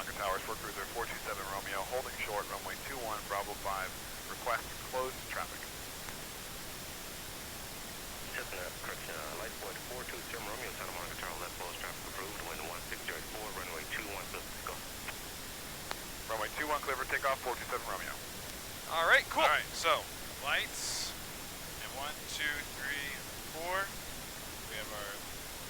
Monitor Tower, Sportcruiser 427 Romeo, holding short, runway 21, Bravo 5, request closed traffic. Cessna, correction, Lightboard 427 Romeo, Santa Monica Tower, left closed traffic approved, wind 1604, runway 21, go. Runway 21, clear for takeoff, 427 Romeo. All right, cool. All right, so lights, and 1, 2, 3, 4. We have our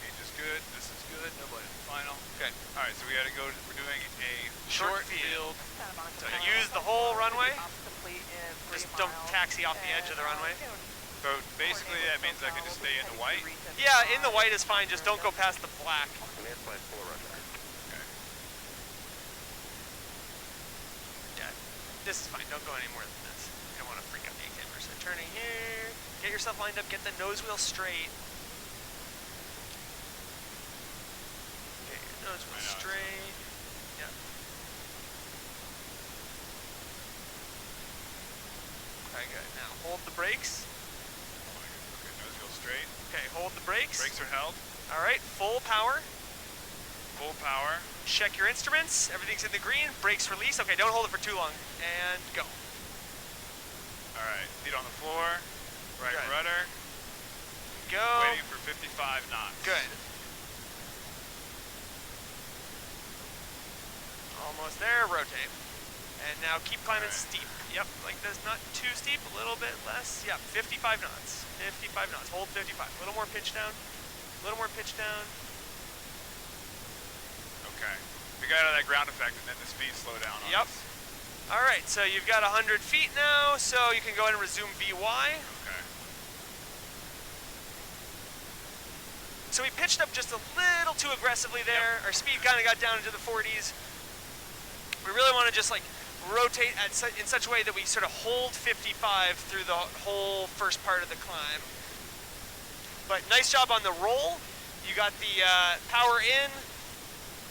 gauge is good. This is good. Nobody final. Okay. All right, so we got to go. We're doing a short field. So use the whole runway. Just don't taxi off the edge of the runway. So basically, that means I can just stay in the white. Yeah, in the white is fine. Just don't go past the black. Command flight 4 runway. Okay. Yeah, this is fine. Don't go any more than this. I don't want to freak out the camera. So turning here. Get yourself lined up. Get the nose wheel straight. Get your nose wheel straight. Yeah. Okay, good. Now hold the brakes. Okay, nose wheel straight. Okay, hold the brakes. Brakes are held. All right, full power. Full power. Check your instruments. Everything's in the green. Brakes release. Okay, don't hold it for too long. And go. All right, feet on the floor. Right Good. rudder. Go. Waiting for 55 knots. Good. Almost there. Rotate. And now keep climbing steep. Yep, like this. Not too steep. A little bit less. Yep, 55 knots. 55 knots. Hold 55. A little more pitch down. A little more pitch down. Okay. We got out of that ground effect, and then the speed slow down on Yep. us. All right, so you've got 100 feet now, so you can go ahead and resume VY. Okay. So we pitched up just a little too aggressively there. Our speed kind of got down into the 40s. We really want to just like rotate in such a way that we sort of hold 55 through the whole first part of the climb. But nice job on the roll. You got the power in,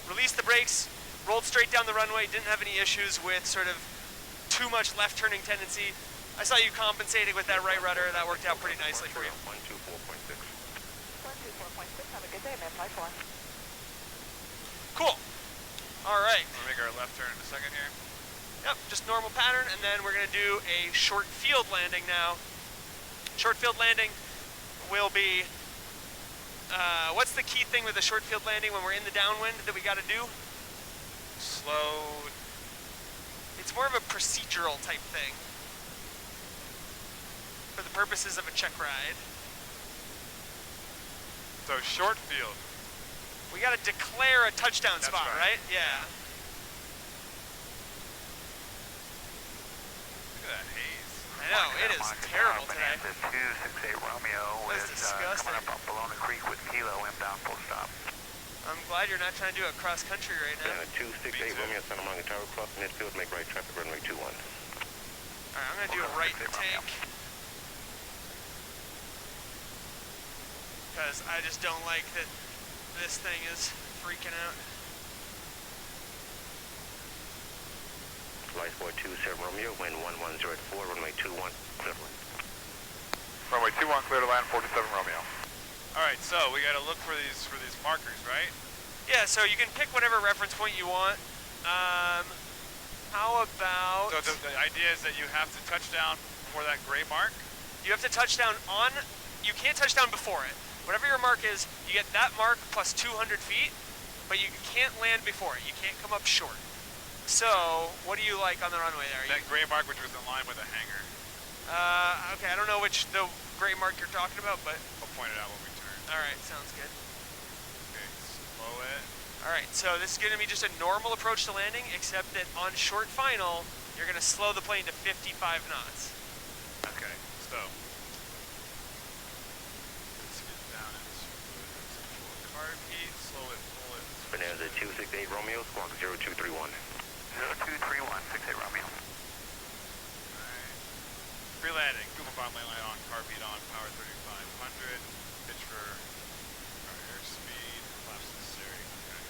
released the brakes, rolled straight down the runway, didn't have any issues with sort of too much left turning tendency. I saw you compensating with that right rudder. That worked out pretty nicely for you. 124.6. 124.6, have a good day, man. Flight 4. Cool. All right. We'll make our left turn in a second here. Yep, just normal pattern, and then we're going to do a short field landing now. Short field landing will be, what's the key thing with the short field landing when we're in the downwind that we got to do? Slow. It's more of a procedural type thing for the purposes of a check ride. So short field. We got to declare a touchdown That's spot, right. right? Yeah. Look at that haze. I know, it is terrible today. Bonanza 268 Romeo That's is disgusting. coming up Bologna Creek with Kilo inbound full stop. I'm glad you're not trying to do a cross country right now. 268 Romeo, Santa Monica Tower, cross midfield, make right traffic, runway 21. All right, I'm going to do a right take. Because I just don't like that this thing is freaking out. Flight 427 Romeo, wind 1104, runway 21, clear. Runway 21, clear to land 47 Romeo. All right, so we got to look for these markers, right? Yeah, so you can pick whatever reference point you want. How about... So the idea is that you have to touch down before that gray mark? You have to touch down on... You can't touch down before it. Whatever your mark is, you get that mark plus 200 feet, but you can't land before it. You can't come up short. So, what do you like on the runway there? That gray mark which was in line with the hangar. Okay, I don't know which the gray mark you're talking about, but... I'll point it out when we turn. Alright, sounds good. Okay, slow it. Alright, so this is going to be just a normal approach to landing, except that on short final, you're going to slow the plane to 55 knots. Okay, so. Let's get down into card heat, slow it, pull it. Bonanza 268 Romeo, squawk 0231. 0231, 68 Romeo. Alright. Free landing, Google bomb lane light on, carb heat on, power 3500, pitch for our airspeed, flaps necessary. Okay.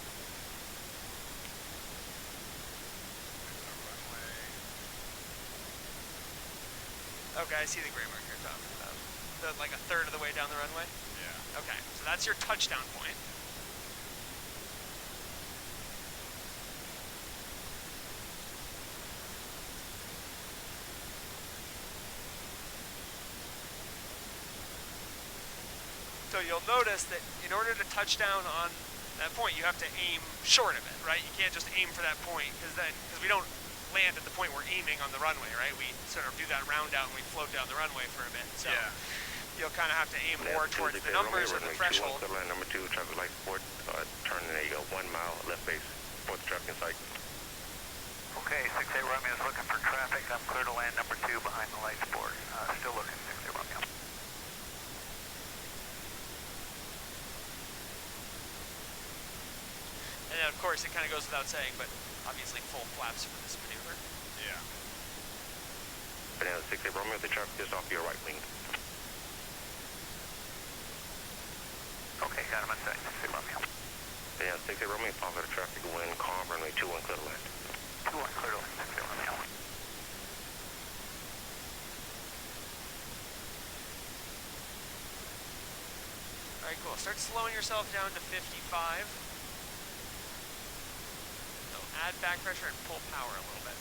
There's our runway. Okay, I see the gray mark you're talking about. Like a third of the way down the runway? Yeah. Okay, so that's your touchdown point. you'll notice that in order to touch down on that point, you have to aim short of it, right? You can't just aim for that point, because we don't land at the point we're aiming on the runway, right? We sort of do that round out and we float down the runway for a bit. So you'll kind of have to aim more towards the numbers or the threshold. Line number 2, traffic light support, turning a 1 mile left base, fourth traffic in sight. Okay, 6-8 Romeo is looking for traffic. I'm clear to land number 2 behind the light support. Still looking, 6-8 Romeo. And then, of course, it kind of goes without saying, but obviously full flaps for this maneuver. Yeah. Banana 6-8 Romeo, the traffic just off your right wing. Okay, got him on site, 6-8 Romeo. Banana 6-8 Romeo, follow the traffic, wind calm, runway 21, clear to land. 21, clear to land, 6-8 Romeo. All right, cool. Start slowing yourself down to 55. Add back pressure and pull power a little bit.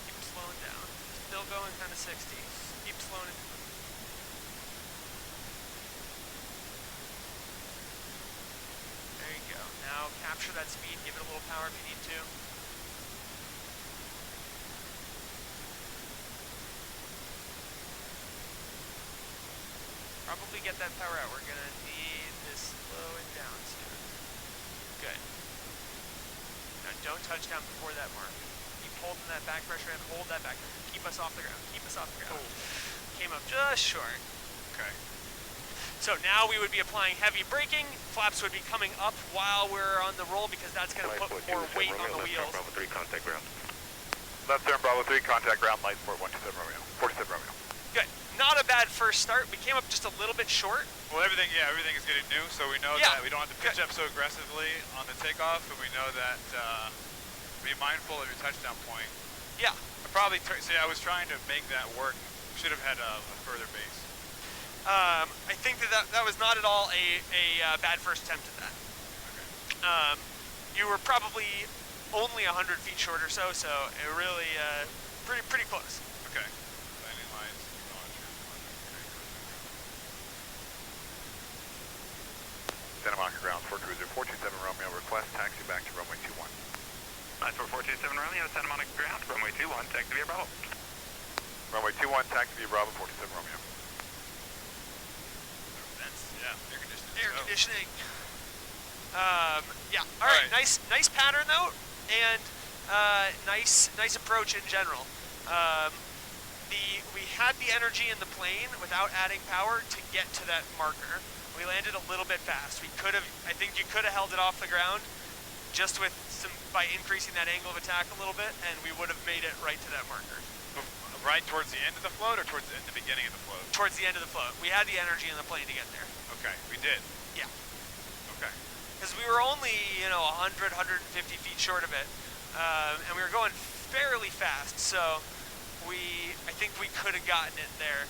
Keep slowing down. Still going kind of 60. Keep slowing it. There you go. Now capture that speed. Give it a little power if you need to. Probably get that power out. We're going to need to slow it down soon. Good. Now don't touch down before that mark. Keep holding that back pressure and hold that back pressure. Keep us off the ground. Keep us off the ground. Came up just short. Okay. So now we would be applying heavy braking. Flaps would be coming up while we're on the roll because that's going to put more weight on the wheels. Bravo 3, contact ground. Left turn, Bravo 3, contact ground, light support 127 Romeo, 47 Romeo. Good. Not a bad first start. We came up just a little bit short. Well, everything is getting new, so we know that we don't have to pitch up so aggressively on the takeoff, and we know that be mindful of your touchdown point. Yeah. I was trying to make that work. Should have had a further base. I think that was not at all a bad first attempt at that. Okay. You were probably only 100 feet short or so, so it really pretty close. Okay. Landing lines, keep going. Santa Monica ground, Sportcruiser 427 Romeo, request taxi back to runway 21. Line for 427 Romeo, Santa Monica ground, runway 21, taxi via Bravo. Runway 21, taxi via Bravo 47 Romeo. That's, air conditioning. Air So. conditioning. Yeah. All right. Nice pattern though, and nice approach in general. We had the energy in the plane without adding power to get to that marker. We landed a little bit fast. I think you could have held it off the ground just by increasing that angle of attack a little bit, and we would have made it right to that marker. Right towards the end of the float or towards the beginning of the float? Towards the end of the float. We had the energy in the plane to get there. Okay, we did. Yeah. Okay. Because we were only, 100, 150 feet short of it, and we were going fairly fast, so I think we could have gotten it there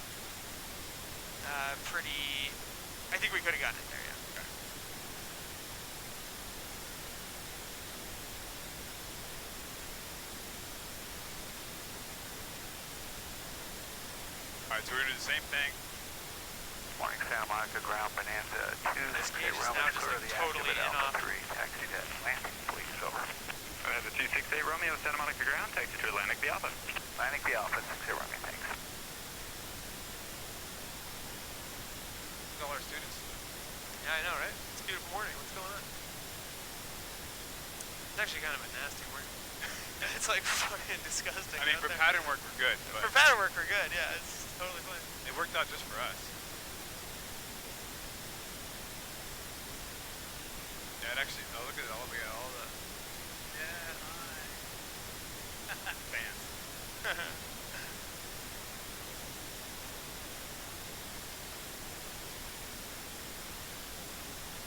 I think we could have gotten it there, yeah. Okay. Alright, so we're going to do the same thing. Morning, Santa Monica ground, Bonanza 2, This okay, gauge is Romeo, now just clear the totally active at in Alpha off. 3, taxi to Atlantic, please, over. Bonanza 268 Romeo, Santa Monica ground, taxi to Atlantic the Alpha. Atlantic the Alpha, 60 Romeo, thanks. All our students. Yeah, I know, right? It's a beautiful morning. What's going on? It's actually kind of a nasty morning. It's like fucking disgusting. I mean, out for there. pattern work, we're good. But For pattern work, we're good. Yeah, it's totally fine. it worked out just for us. Yeah, it actually, look at it all. We got all the, hi. Fans.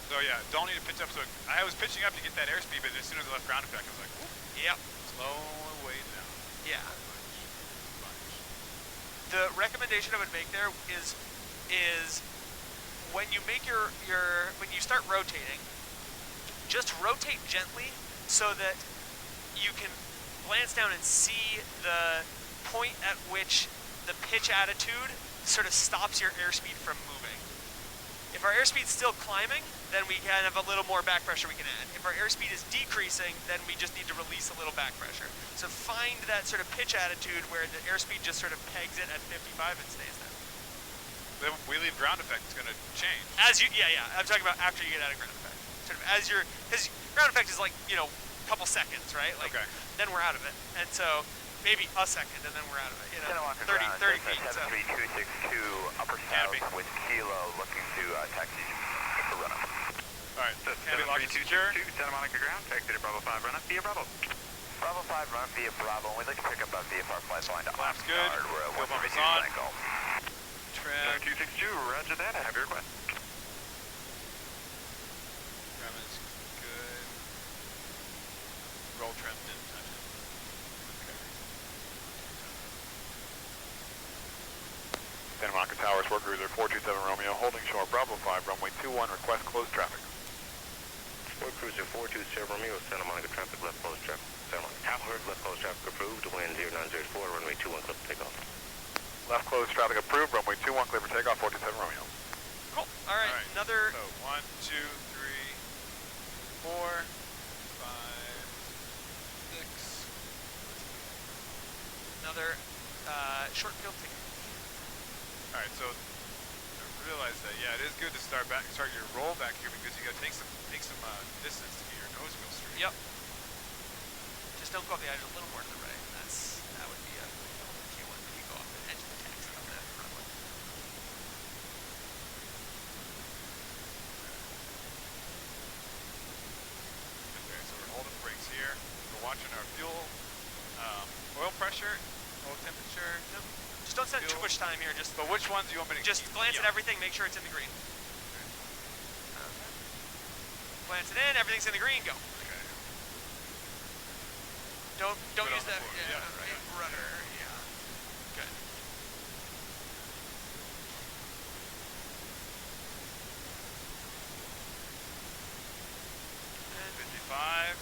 So yeah, don't need to pitch up. So I was pitching up to get that airspeed, but as soon as I left ground effect, I was like, whoop, Yep. slow way down. Yeah. Bunch. The recommendation I would make there is when you make when you start rotating, just rotate gently so that you can glance down and see the point at which the pitch attitude sort of stops your airspeed from moving. If our airspeed's still climbing, then we can have a little more back pressure we can add. If our airspeed is decreasing, then we just need to release a little back pressure. So find that sort of pitch attitude where the airspeed just sort of pegs it at 55 and stays there. The wheelie ground effect is going to change. Yeah, I'm talking about after you get out of ground effect. Sort of as you're, because ground effect is like, you know, a couple seconds, right? Like, okay. Then we're out of it. And so maybe a second and then we're out of it. You know, 30 feet. 73262 upper south with Kilo looking to taxi for run up. Alright, so Canopy lock is secure. Santa Monica ground, taxi to Bravo 5 run up via Bravo. Bravo 5 run up via Bravo, and we'd like to pick up a VFR flight line to Flaps good. Fuel pump is on. Trim. 262, roger that, I have your request. Trim is good. Roll trim didn't touch it. Santa Monica Tower, Sportcruiser 427 Romeo, holding short, Bravo 5, runway 21, request closed traffic. Sportcruiser 427 Romeo, Santa Monica traffic, left closed traffic. Santa Monica Tower, left closed traffic approved, wind 0904, runway 21, clear for takeoff. Left closed traffic approved, runway 21, clear for takeoff, 427 Romeo. Cool. All right. Another. So 1, 2, 3, 4, 5, 6. Another short field ticket. All right, so I realize that it is good to start your roll back here because you got to take some distance to get your nose wheel straight. Yep. Just don't go up the edge a little more to the right. That would be a key one. You go off the edge of the taxi on that runway. Okay, so we're holding brakes here. We're watching our fuel, oil pressure, oil temperature. Yep. Just don't spend too much time here. But which ones do you want me to just glance at everything, make sure it's in the green. Glance it in, everything's in the green, go. Okay. Don't use that right. rudder. Yeah. Good. And 55.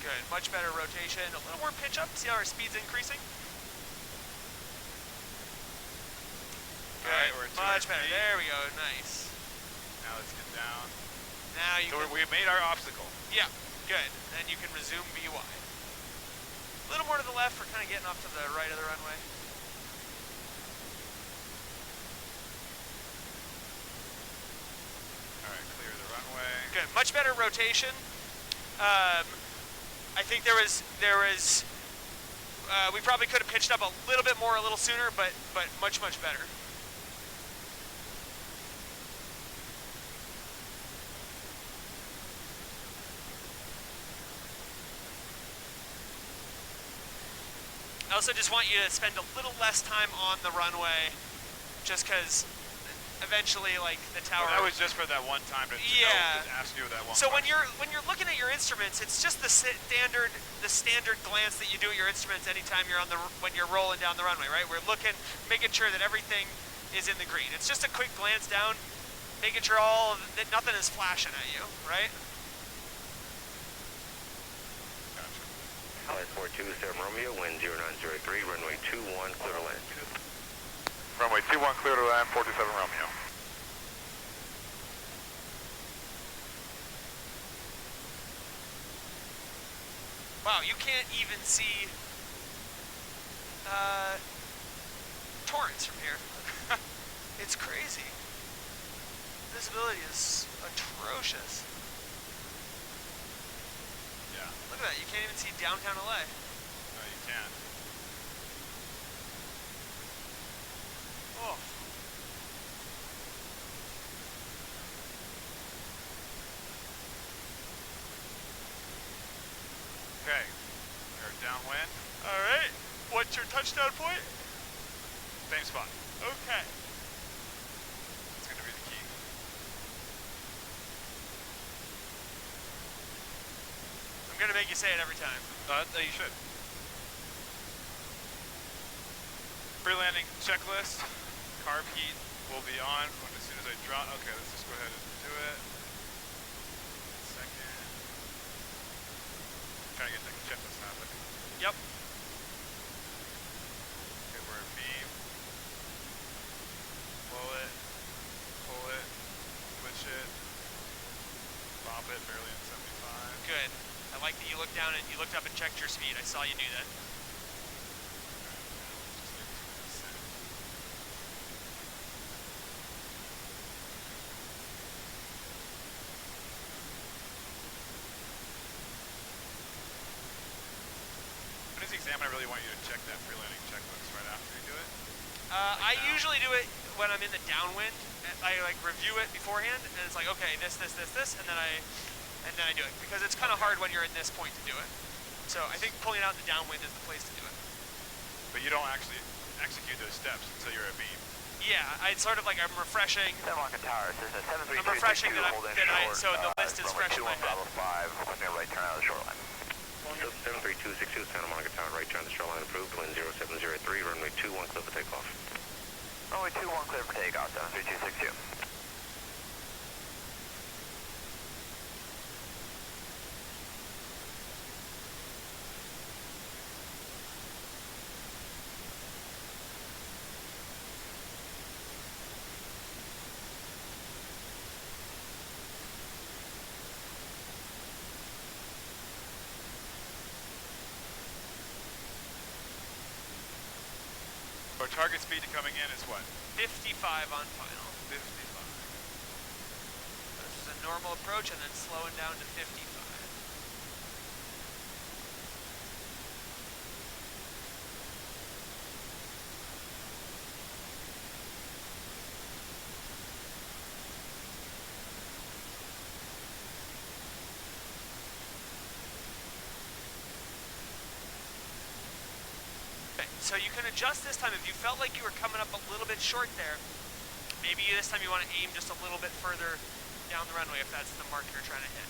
Good. Much better rotation. A little more pitch up. See how our speed's increasing? Good. All right, we're at much 200 better. feet. There we go. Nice. Now let's get down. Now you So we've made our obstacle. Yeah, good. Then you can resume BY. A little more to the left. We're kind of getting off to the right of the runway. All right, clear the runway. Good. Much better rotation. I think there was we probably could have pitched up a little bit more a little sooner, but much better. I also just want you to spend a little less time on the runway, just because eventually, like, the tower. Well, that was just for that one time to just ask you that one. So question. when you're looking at your instruments, it's just the standard glance that you do at your instruments anytime you're when you're rolling down the runway, right? We're looking, making sure that everything is in the green. It's just a quick glance down, making sure that nothing is flashing at you, right? Flight 427 Romeo, wind 0903, runway 21, clear to land. Runway 21, clear to land, 427 Romeo. Wow, you can't even see Torrance from here. It's crazy. Visibility is atrocious. Yeah. Look at that, you can't even see downtown LA. No, you can't. Oh. Okay, we're downwind. All right. What's your touchdown point? Same spot. Okay. That's going to be the key. I'm going to make you say it every time. You should. Pre-landing checklist. Carb heat will be on as soon as I drop. Okay, let's just go ahead and do it. Second. Trying to get the checklist happen. Yep. Okay, we're at beam. looked down and you looked up and checked your speed. I saw you do that. When is the exam? I really want you to check that pre-landing checklist right after you do it. I usually do it when I'm in the downwind. I like review it beforehand, and it's like, okay, this, and then I do it, because it's kind of hard when you're in this point to do it. So I think pulling out in the downwind is the place to do it. But you don't actually execute those steps until you're at beam. Yeah, it's sort of like I'm refreshing. Santa Monica Towers, this is 732. I'm refreshing that so the list is fresh in my head. Bravo 5, looking at right turn out of the shoreline. 73262 Santa Monica Tower, right turn to the shoreline approved, wind 0703, runway 21, clear for takeoff. Runway 21, clear for takeoff, 73262. Our target speed to coming in is what? 55 on final. 55. This is a normal approach and then slowing down to 55. So you can adjust this time. If you felt like you were coming up a little bit short there, maybe this time you want to aim just a little bit further down the runway if that's the mark you're trying to hit.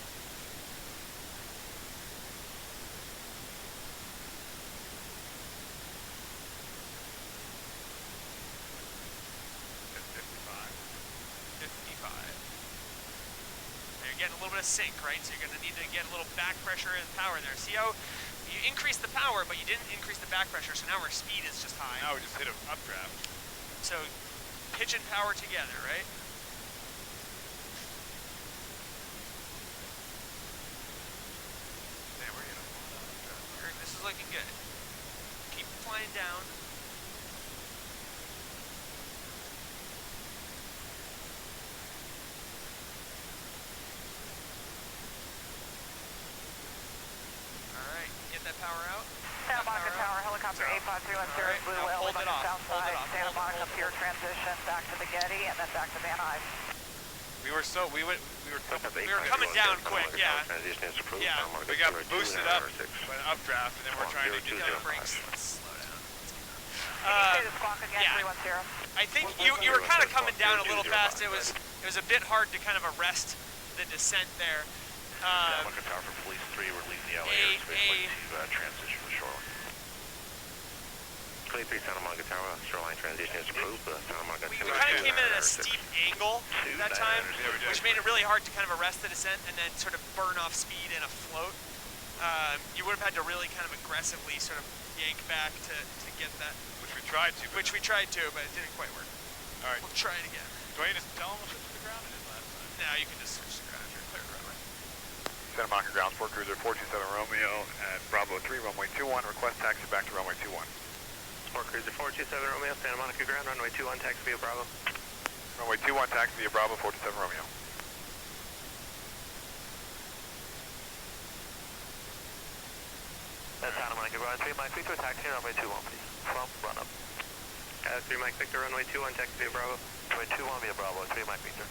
At 55. 55. Now you're getting a little bit of sink, right? So you're going to need to get a little back pressure and power there. See how you increased the power, but you didn't increase the back pressure, so now our speed is just high. Now we just hit an updraft. So pitch and power together, right? Damn, we're getting a lot of updraft. This is looking good. Keep flying down. Get that power out. Santa Monica Tower, helicopter 85310, Blue Whale, hold it off. south Hold it side, off. Santa Monica Pier transition, back to the Getty, and then back to Van Nuys. We were coming down quick, yeah. Transition is approved. Yeah. Santa Monica We got Tower, boosted 2 up and 6. by an updraft, and then we're trying to get down. Brakes. Let's slow down. Can you say the squawk again, yeah. 310? I think you were kind of coming down a little fast. It was a bit hard to kind of arrest the descent there. Santa Monica Tower for Police 3, we're leaving the LA airspace to transition to the shoreline. 23 Santa Monica Tower, shoreline transition is approved. Santa Monica We kind of came in at a steep angle that time, which made it really hard to kind of arrest the descent and then sort of burn off speed in a float. You would have had to really kind of aggressively sort of yank back to get that. Which we tried to. Which we tried to, but it didn't quite work. All right. We'll try it again. Do I need to tell them what the ground it is last time? Now you can just switch the ground. You're clear runway. Santa Monica Ground Sportcruiser 427 Romeo at Bravo 3, runway 21. Request taxi back to runway 21. Sportcruiser 427 Romeo, Santa Monica Ground, runway 21, taxi via Bravo. Runway 21, taxi via Bravo 427 Romeo. That's Santa Monica Ground 3 Mike Victor, taxi runway 21, please. From run up. 3 Mike Victor, runway 21, taxi via Bravo. Runway 21 via Bravo, 3 Mike Victor.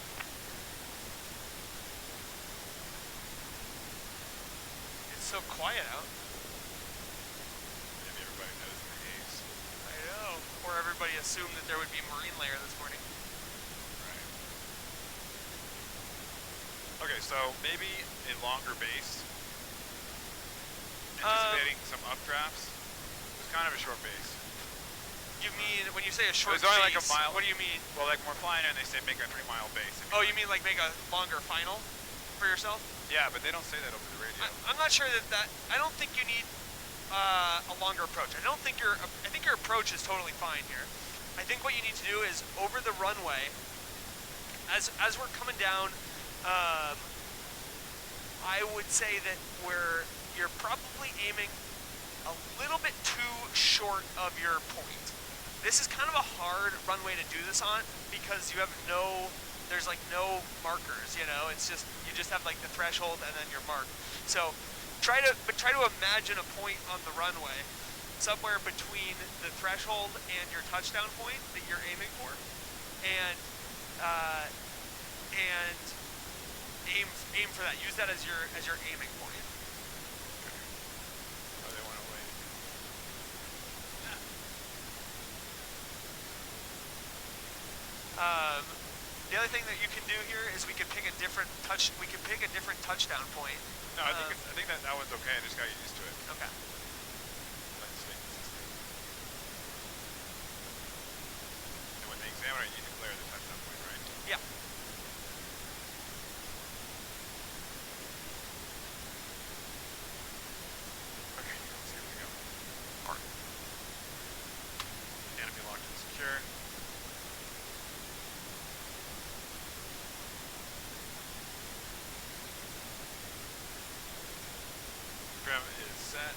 It's so quiet out. Maybe everybody knows the haze. I know. Or everybody assumed that there would be marine layer this morning. Right. Okay, so maybe a longer base. Anticipating some updrafts. It's kind of a short base. You mean, when you say a short It's only like a base, mile. what do you mean? Well, like we're flying in, they say make a 3-mile base. Oh, you mean like make a longer final for yourself? Yeah, but they don't say that over the radio. I'm not sure that I don't think you need a longer approach. I think your approach is totally fine here. I think what you need to do is over the runway, as we're coming down, I would say that you're probably aiming a little bit too short of your point. This is kind of a hard runway to do this on because you have there's like no markers, you know, it's just, you just have like the threshold and then your mark. So try to imagine a point on the runway somewhere between the threshold and your touchdown point that you're aiming for, and aim for that. Use that as your aiming point. Oh, they want to wait. The other thing that you can do here is we can pick a different touchdown point. No, I think that one's okay. I just got used to it. Okay. Let's stay consistent. And when they examine it, you declare the touchdown point, right? Yeah. Okay, let's see where we go. Alright. Canopy locked and secure. Trim is set.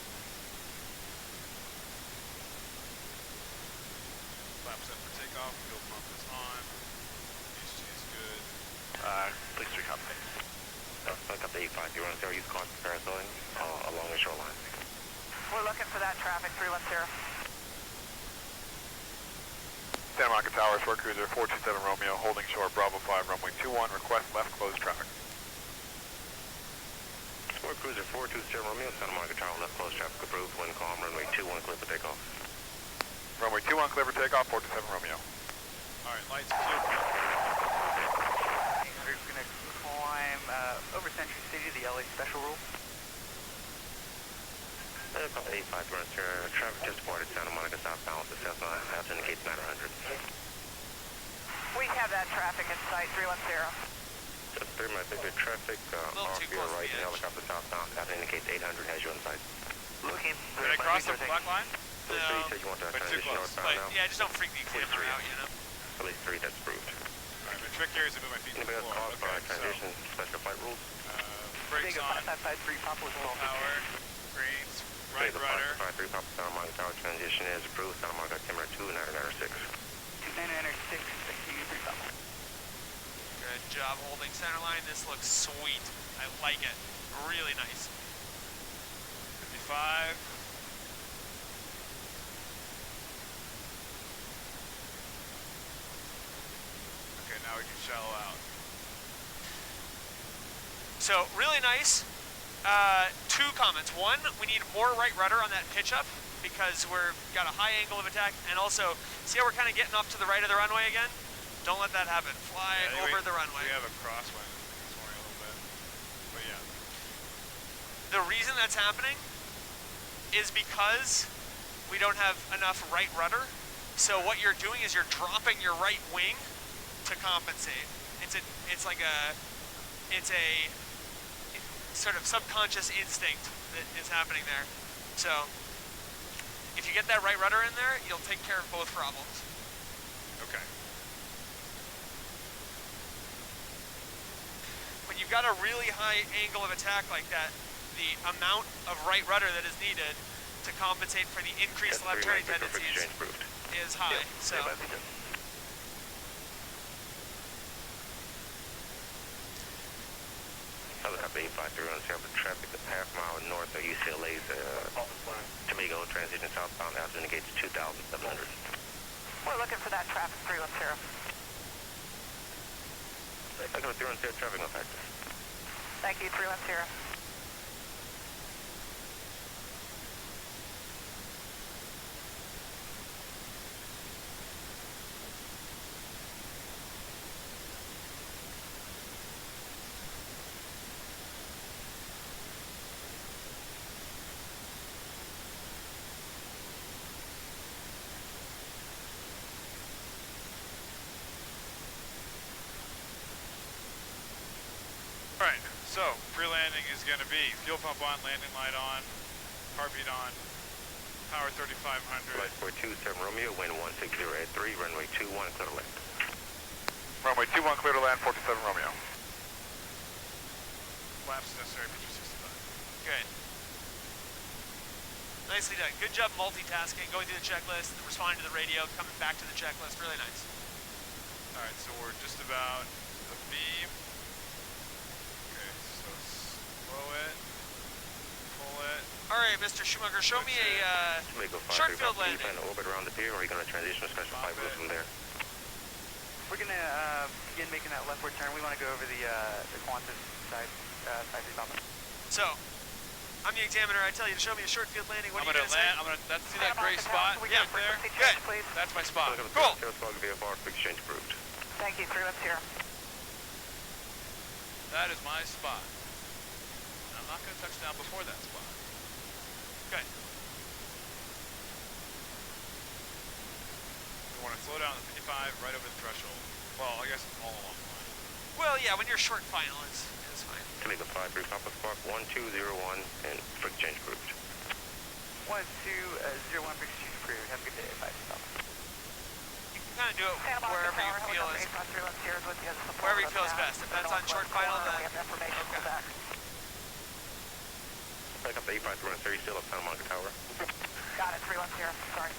Flaps up for takeoff. Fuel pump is on. HG is good. Please recap. Back up to 85, you run 0, use constant parasailing along the shoreline. We're looking for that traffic, 310. Santa Monica Tower, Sportcruiser 427 Romeo, holding shore, Bravo 5, runway 21, request left closed traffic. Sportcruiser 427 Romeo, Santa Monica Tower, left closed traffic approved, wind calm, runway 21, clear for takeoff. Runway 21, clear for takeoff, 427 Romeo. Alright, lights clear. We're going to climb over Century City, the LA special rule. About 85, run traffic just departed Santa Monica southbound to Cessna, that indicates 900. We have that traffic in sight, 310. Just 3 minutes, the traffic off your right, helicopter southbound, that indicates 800, has you in sight. Looking. Did I cross the black line? So No. you said you want to But too transition close. northbound But now? yeah, just don't freak the examiner out, you know. Police 3, that's approved. Alright, my trick here is to move my feet to the Anybody else floor. called for Okay, transition, special flight rules? Brakes on, 5553 Papa was well. power, greens, right The rudder. 553 Papa Santa Monica Tower transition is approved, Santa Monica camera 2996. 2996, thank you, 3 Papa. Good job holding center line. This looks sweet. I like it. Really nice. 55. Okay, now we can shallow out. So really nice. 2 comments. One, we need more right rudder on that pitch up because we're got a high angle of attack, and also see how we're kind of getting off to the right of the runway again? Don't let that happen. Fly over the runway. We have a crosswind this morning a little bit, but yeah. The reason that's happening is because we don't have enough right rudder. So what you're doing is you're dropping your right wing to compensate. It's a sort of subconscious instinct that is happening there. So if you get that right rudder in there, you'll take care of both problems. Okay. When you've got a really high angle of attack like that, the amount of right rudder that is needed to compensate for the increased left turning tendencies is high. So Helicopter 853 on Sarah, traffic a half mile north of UCLA's Tobago, transition southbound, altitude indicates 2,700. We're looking for that traffic, 310. Helicopter 310, traffic no factor. Thank you, 310. Alright, so pre-landing is going to be fuel pump on, landing light on, heartbeat on, power 3500. Flight 427 Romeo, wind 160 at 3, runway 21, clear to land. Runway 21, clear to land, 427 Romeo. Flaps necessary for 265. good. Nicely done. Good job multitasking, going through the checklist, responding to the radio, coming back to the checklist. Really nice. All right, so we're just about the beam. Okay, so slow it, pull it. All right, Mr. Schumacher, show me a short field landing. Plan to orbit around the pier, or are you going to transition to special flight from there? We're going to begin making that leftward turn. We want to go over the Qantas side of the bomber. So, I'm the examiner. I tell you to show me a short field landing. What I'm are you gonna going to say? land. I'm gonna. That's see that gray spot? Yeah, there. Good. Please. That's my spot. Cool. VFR quick exchange approved. Thank you, 310. That is my spot. And I'm not gonna touch down before that spot. Good. We want to slow down to 55 right over the threshold. Well, I guess all along the line. Well, yeah, when you're short final, it's fine. Jamaica 5, brief compass spark 1201 and quick exchange approved. 1201 quick exchange approved. Have a good day. 5 stop. You can kind of do it Santa Monica wherever you Tower, feel is helicopter 310 is with you. wherever you feel is best. If that's on short final, then we have information okay. back. Back up to 8530 still up Santa Monica Tower. Got it, 310. Sorry.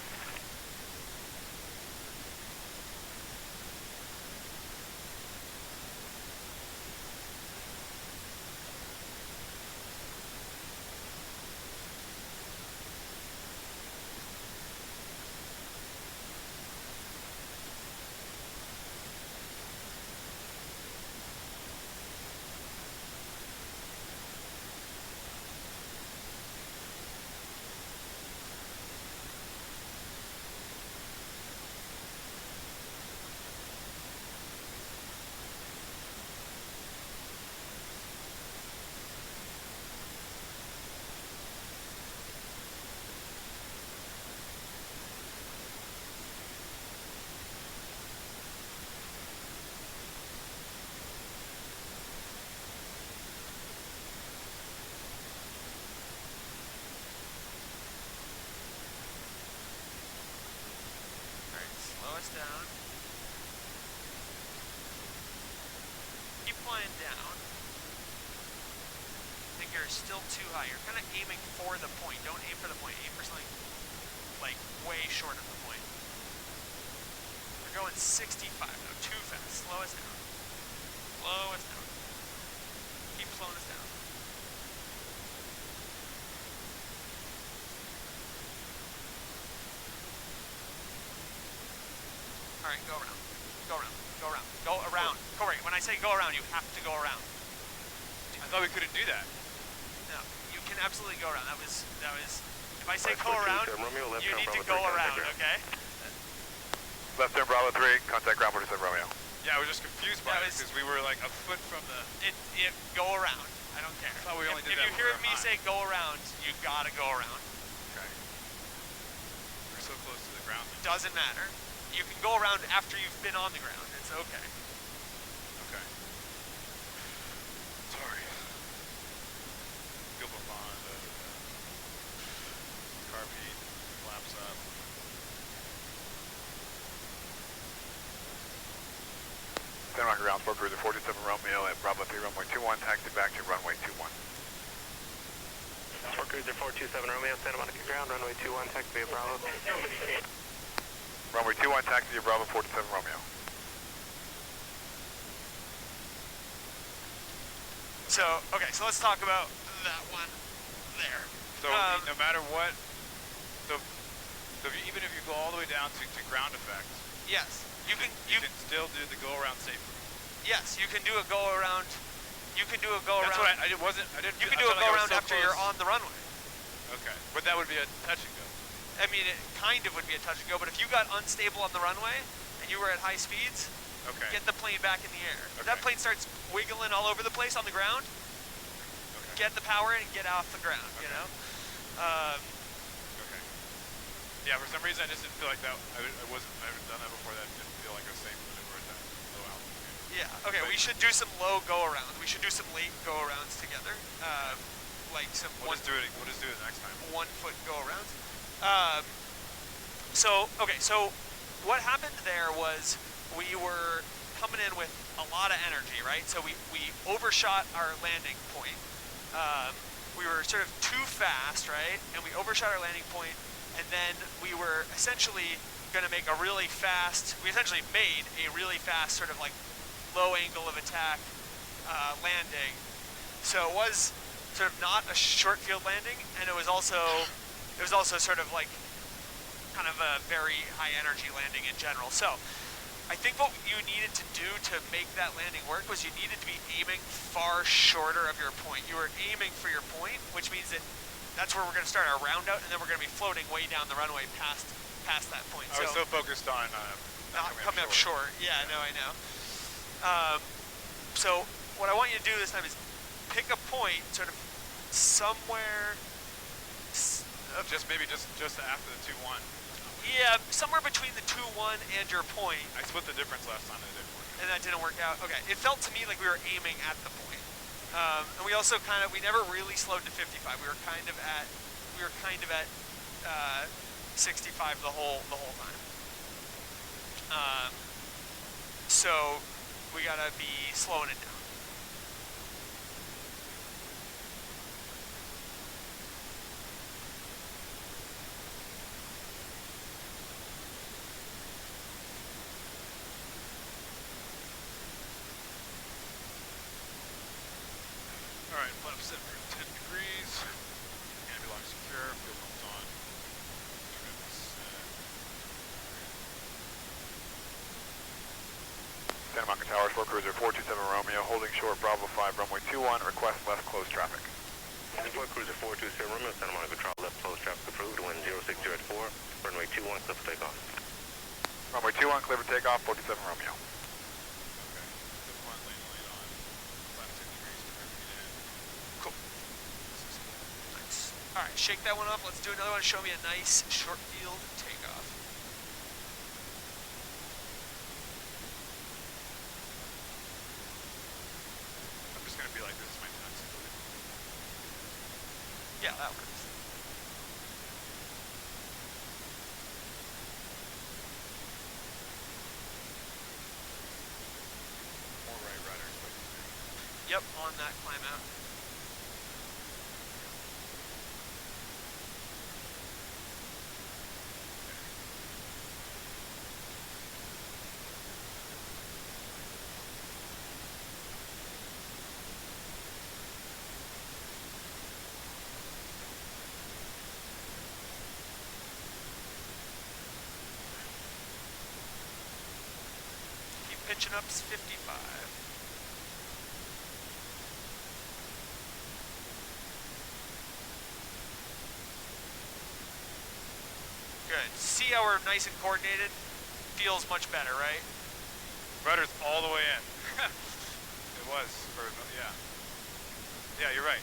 Slow us down. Keep flying down. I think you're still too high. You're kind of aiming for the point. Don't aim for the point. Aim for something like way short of the point. We're going 65 now. Too fast. Slow us down. Slow us down. Keep slowing us down. All right, go around. Go around. Go around. Go around. Cory, when I say go around, you have to go around. I thought we couldn't do that. No, you can absolutely go around. That was. If I say go around, you need to go around, okay? Left turn Bravo 3, contact ground 47 Romeo. Yeah, I was just confused by it because we were like a foot from the. It go around. I don't care. I thought we only did if that you when hear we were me high. say go around, you gotta go around. Okay. We're so close to the ground. Doesn't matter. You can go around after you've been on the ground. It's okay. Okay. Sorry. Gilbert Bond, carbide, flaps up. Santa Monica ground, Sportcruiser 47 Romeo at Bravo 3, runway 21, taxi back to runway 21. Sportcruiser 427 Romeo, Santa Monica ground, runway 21, taxi via Bravo. Runway 21, taxi to Bravo 47 Romeo. So, okay, so let's talk about that one there. So no matter what, so even if you go all the way down to ground effect, Yes, you can still do the go around safely. Yes, you can do a go around. You can do a go That's around. what I wasn't. I didn't. You can I do a felt go like I was around so after close. you're on the runway. Okay, but that would be a touch and go. I mean, it kind of would be a touch and go, but if you got unstable on the runway and you were at high speeds, Okay. get the plane back in the air. If that Okay. plane starts wiggling all over the place on the ground, Okay. get the power in and get off the ground, you Okay. know? Okay. Yeah, for some reason I just didn't feel like that. I haven't done that before. That didn't feel like a safe maneuver at that low altitude. Yeah, okay, we should do some low go-arounds. We should do some late go-arounds together. Like some We'll just do it next time. 1 foot go-arounds. So what happened there was we were coming in with a lot of energy, right? So we overshot our landing point. we were sort of too fast, right? And we overshot our landing point, and then we were essentially going to make a really fast, we essentially made a really fast sort of like low angle of attack landing. So it was sort of not a short field landing, and it was also sort of like kind of a very high energy landing in general. So I think what you needed to do to make that landing work was you needed to be aiming far shorter of your point. You were aiming for your point, which means that that's where we're going to start our round out, and then we're going to be floating way down the runway past that point. I was so focused on not coming up short. Yeah, no, I know. So what I want you to do this time is pick a point sort of somewhere. Maybe just after the 2-1. Yeah, somewhere between the 2-1 and your point. I split the difference last time and it didn't work. And that didn't work out. Okay, it felt to me like we were aiming at the point. And we also we never really slowed to 55. We were kind of at 65 the whole time. So we gotta be slowing it down. Alright, flap set for 10 degrees. Anti-lock secure, fuel pumps on. Santa Monica Tower, Sportcruiser 427 Romeo, holding short Bravo 5, runway 21, request left close traffic. Sportcruiser 427 Romeo, Santa Monica Tower, left close traffic approved, wind 060 at 4, runway 21, clear for takeoff. Runway 21, clear for takeoff, 427 Romeo. Okay. The front lane light on. Flap 10 degrees for everything in. Cool. Nice. All right, shake that one off. Let's do another one. Show me a nice short field takeoff. I'm just gonna be like, this is my time. Yeah, that works. More right rudders, but Yep, on that climb out. Keep pitching up 55. Good. See how we're nice and coordinated? Feels much better, right? rudder's all the way in. It was, yeah. Yeah, you're right.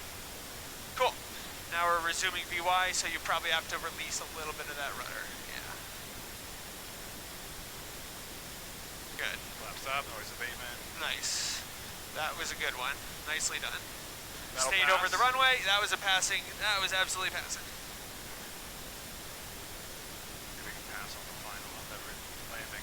Cool. Now we're resuming VY, so you probably have to release a little bit of that rudder. Yeah. Good. Flap stop, noise abatement. Nice. That was a good one. Nicely done. That'll Stayed over pass. the runway. That was a passing. That was absolutely passing. Maybe we can pass on the final on that landing.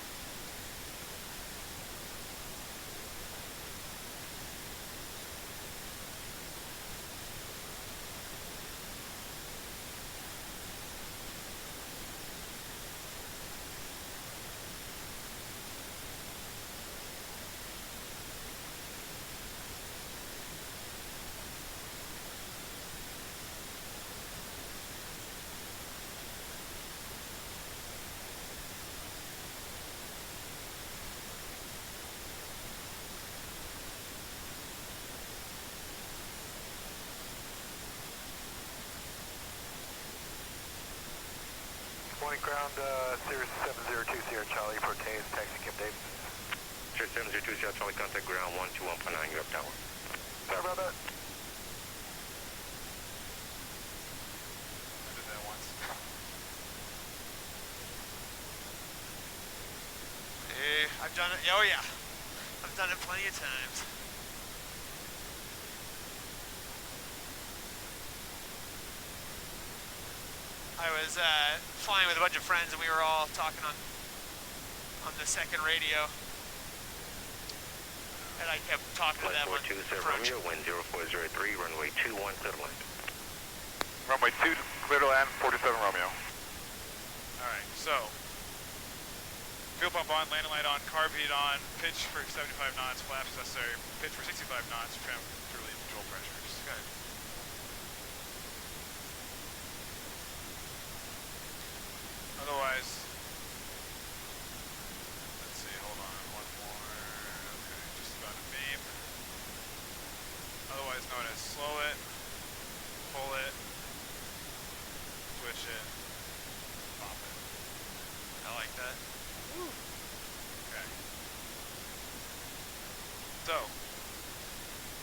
Morning ground, Cirrus 702 Sierra Charlie, Proteus, taxi Kim Davis. Sure, 702 Sierra Charlie, contact ground 121.9, you're up tower. Sorry about that. I did that once. Hey, I've done it. Oh yeah, I've done it plenty of times. I was flying with a bunch of friends, and we were all talking on the second radio, and I kept talking to Flight them on 427 approach. Romeo, wind 0403, runway 21, settle land. Runway 2, clear to land, 47 Romeo. Alright, so fuel pump on, landing light on, carb heat on, pitch for 75 knots, flaps necessary, pitch for 65 knots, trim to relieve control pressures. Okay. Otherwise, let's see, hold on, one more. Okay, just about a beam. Otherwise known as slow it, pull it, switch it, pop it. I like that. Woo. Okay. So,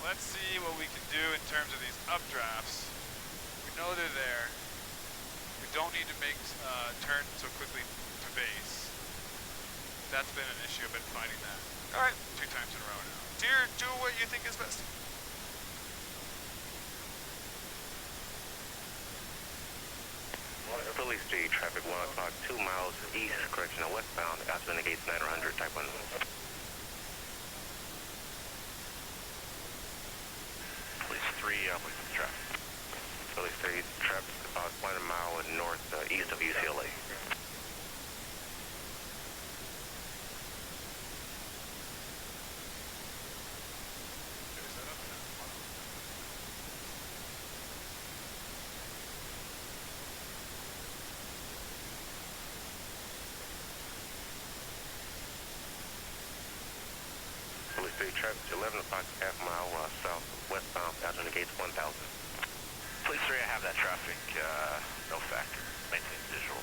let's see what we can do in terms of these updrafts. We know they're there. We don't need to make turn so quickly to base. That's been an issue. I've been fighting that. All right. 2 times in a row now. Do what you think is best. Philly Street, traffic 1 o'clock, 2 miles east, correction, westbound, altitude indicates 900, type 1. Police 3, with traffic. Philly Street, traffic about 1 mile north, east of UCLA. Traffic 11 o'clock, half mile south westbound, altitude indicates 1,000. Police 3, I have that traffic, no factor. Maintain visual.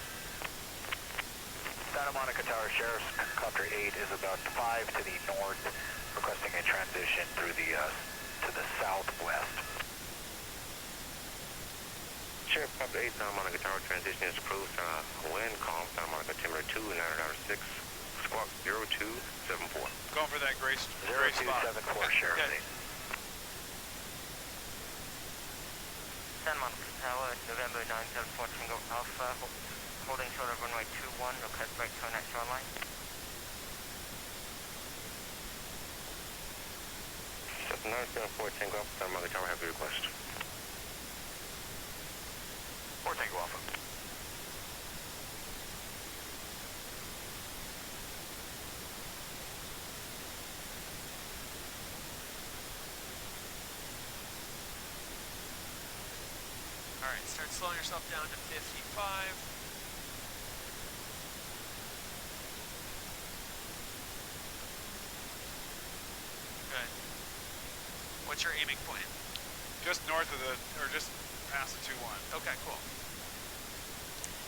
Santa Monica Tower Sheriff's Copter 8 is about 5 to the north, requesting a transition through the, to the southwest. Sheriff Copter 8, Santa Monica Tower transition is approved. Wind calm, Santa Monica Timber 2, 9.6. Squawk 0274. Going for that gray spot. 0274, Sheriff. Okay. Santa Monica Tower, November 974 Tango Alpha, holding short of runway 21, request break turn at shoreline. Cessna 974 Tango Alpha, Santa Monica Tower, have your request. 4 Tango Alpha. Alright, start slowing yourself down to 55. Good. What's your aiming point? Just north of the, or just past the 2-1. Okay, cool.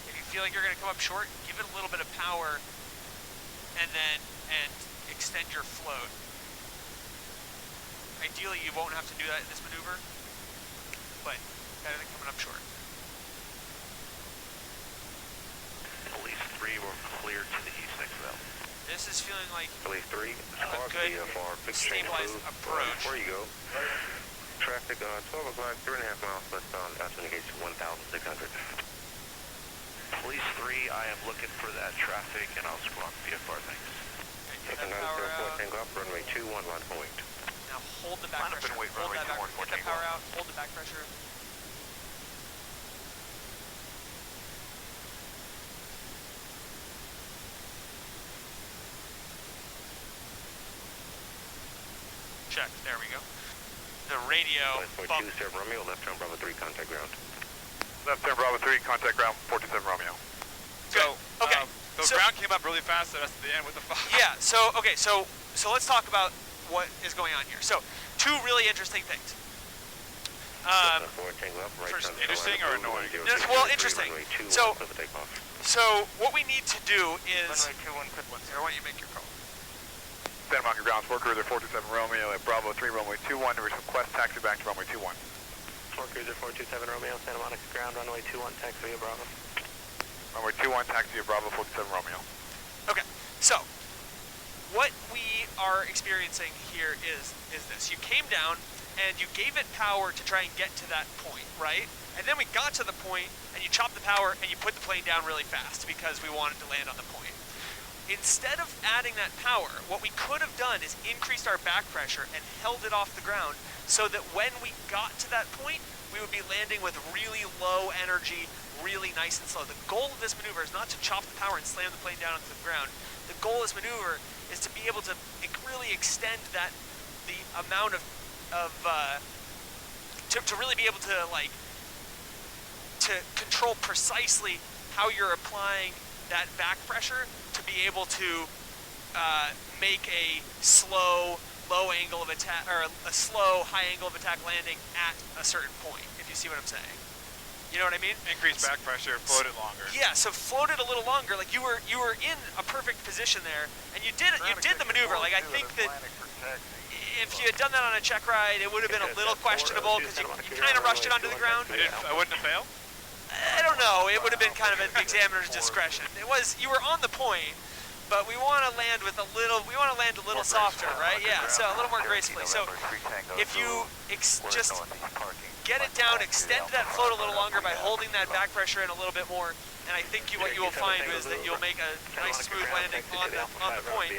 If you feel like you're going to come up short, give it a little bit of power and extend your float. Ideally, you won't have to do that in this maneuver, but better than coming up short. Police 3, we're clear to the east next valve. This is feeling like Police 3, a Squawk good VFR, fixed train stabilized approved. approach. Where you go? Traffic 12 o'clock, 3.5 miles westbound, altitude indicates 1,600. Police 3, I am looking for that traffic, and I'll squawk VFR, thanks. get Cessna that power 974 out. Tango up, runway 21, line for wait. Now hold the back Line up pressure. and wait, Hold runway that back, 21 for get that Tango power up. out. Hold the back pressure. Check. There we go. The radio. 47 Romeo, left turn Bravo 3, contact ground. Left turn Bravo 3, contact ground, 47 Romeo. So, okay. The So- ground came up really fast at us at the end with the fuck. Yeah. So okay. So let's talk about what is going on here. So two really interesting things. Cessna 4 Tango up, right first, turn. interesting or annoying? Well, interesting. Runway 21, So- clear for takeoff. So what we need to do is. Runway 21, clip 1. I want you to make your call. Santa Monica ground, Sportcruiser 427 Romeo at Bravo 3, runway 21, to request taxi back to runway 21. Sportcruiser 427 Romeo, Santa Monica ground, runway 21, taxi via Bravo. Runway 21, taxi to Bravo 47 Romeo. Okay. So what we are experiencing here is this. You came down and you gave it power to try and get to that point, right? And then we got to the point and you chopped the power and you put the plane down really fast because we wanted to land on the point. Instead of adding that power, what we could have done is increased our back pressure and held it off the ground so that when we got to that point, we would be landing with really low energy, really nice and slow. The goal of this maneuver is not to chop the power and slam the plane down onto the ground. The goal of this maneuver is to be able to really extend the amount to really be able to to control precisely how you're applying that back pressure to be able to make a slow, low angle of attack, or a slow, high angle of attack landing at a certain point, if you see what I'm saying. You know what I mean? Increase back pressure, float it longer. Yeah, so float it a little longer. Like you were in a perfect position there, and you did the maneuver. Like I think that if you had done that on a check ride, it would have been a little questionable because you kind of rushed it onto the ground. I wouldn't have failed? I don't know. It would have been kind of at the examiner's discretion. You were on the point, but we want to land with a little softer, right? Yeah, so a little more gracefully. So if you just get it down, extend that float a little longer by holding that back pressure in a little bit more, and I think what you will find is that you'll make a nice smooth landing on the point.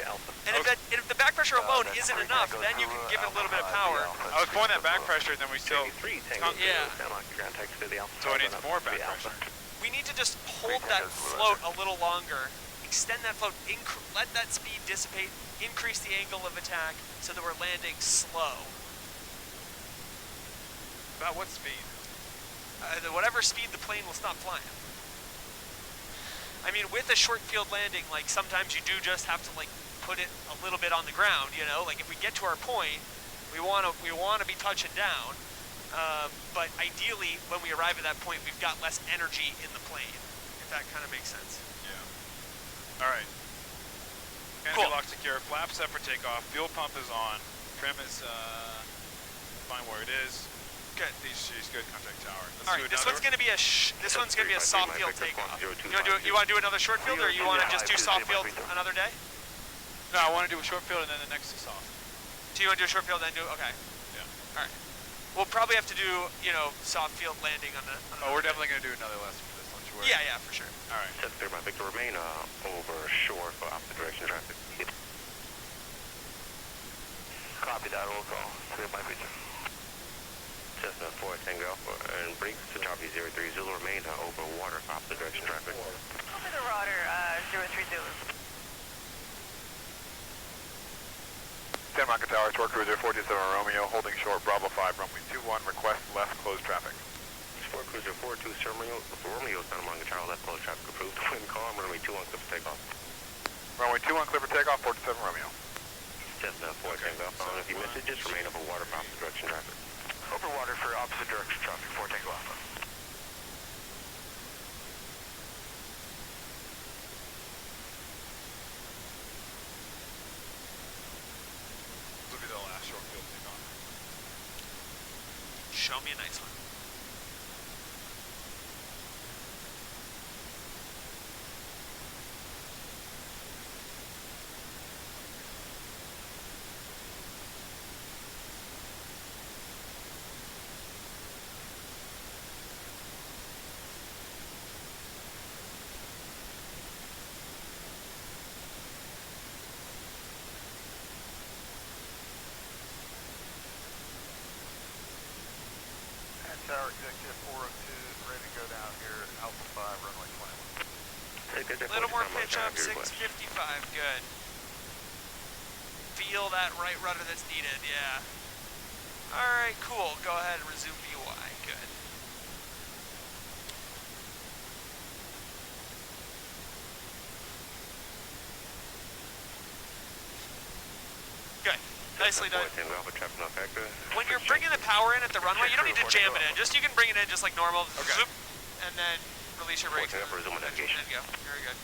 And if the back pressure alone isn't enough, then you can give it a little bit of power. I was pulling that back pressure, and then we still... Yeah. So it needs more back pressure. We need to just hold that float a little longer, extend that float, let that speed dissipate, increase the angle of attack so that we're landing slow. About what speed? Whatever speed the plane will stop flying. I mean, with a short field landing, like sometimes you do just have to put it a little bit on the ground. You know, like if we get to our point, we want to be touching down. But ideally, when we arrive at that point, we've got less energy in the plane. If that kind of makes sense. Yeah. All right. Canopy Cool. lock secure. Flap set for takeoff. Fuel pump is on. Trim is fine where it is. Good. She's good. Contact tower. Let's All right. This one's going to be a soft field takeoff. You want to do another short field, or you want to just do soft field another day? No, I want to do a short field and then the next is soft. Do you want to do a short field and then do? Okay. Yeah. All right. We'll probably have to do soft field landing on the. We're definitely going to do another lesson for this one. Sure. Yeah, for sure. All right. Set clear by Victor. Remain over shore for opposite direction traffic. Copy that, roll call. Clear by Victor. Cessna 4 Tango Alpha and brakes to Copy 03 Zulu. Remain over water for opposite direction traffic. Over the rudder, 03 Zulu. San Marco Tower, Sportcruiser 427 Romeo, holding short, Bravo 5, runway 21, request left closed traffic. Sportcruiser 427 Romeo, Santa Monica Tower, left closed traffic approved. Wind calm, runway 21, clear for takeoff. Runway 21, clear for takeoff, 427 Romeo. Cessna 4 Tango Alpha. If you miss it, just remain over water for opposite direction traffic. Over water for opposite direction traffic, 4 Tango Alpha. This will be the last short field takeoff. Show me a nice one. Tower Executive 402 is ready to go down here at Alpha 5, runway 21. A little more pitch up, 655, good. Feel that right rudder that's needed, yeah. All right, cool, go ahead and resume VY, good. Good, nicely done. When you're bringing the power in at the runway, you don't need to jam it in. You can bring it in just like normal, zoop, and then release your brakes. And go. Very good.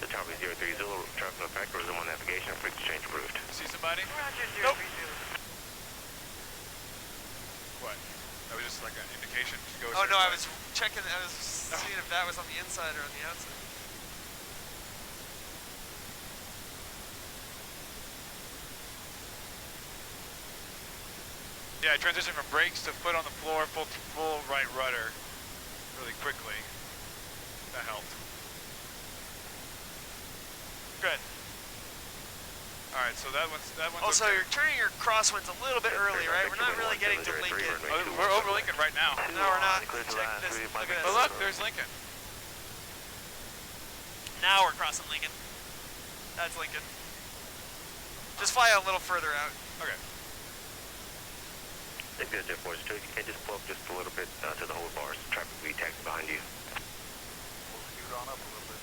The Tower 03 Zulu, traffic no factor, resume on navigation, for exchange approved. See somebody? Roger, Nope. 03 Zulu. What? That was just like an indication to go. Oh no, I was checking, I was seeing if that was on the inside or on the outside. Yeah, I transitioned from brakes to foot on the floor, full right rudder really quickly. That helped. Good. All right, so that one's Also, okay. you're turning your crosswinds a little bit early, right? We're not really getting to Lincoln. Oh, we're over Lincoln right now. No, we're not. Check this. Look at Oh, this. look, there's Lincoln. Now we're crossing Lincoln. That's Lincoln. Just fly out a little further out. Okay. Take this, Jet Force 2. You can just pull up just a little bit to the whole bars. Traffic will be taxi behind you. We'll scoot on up a little bit.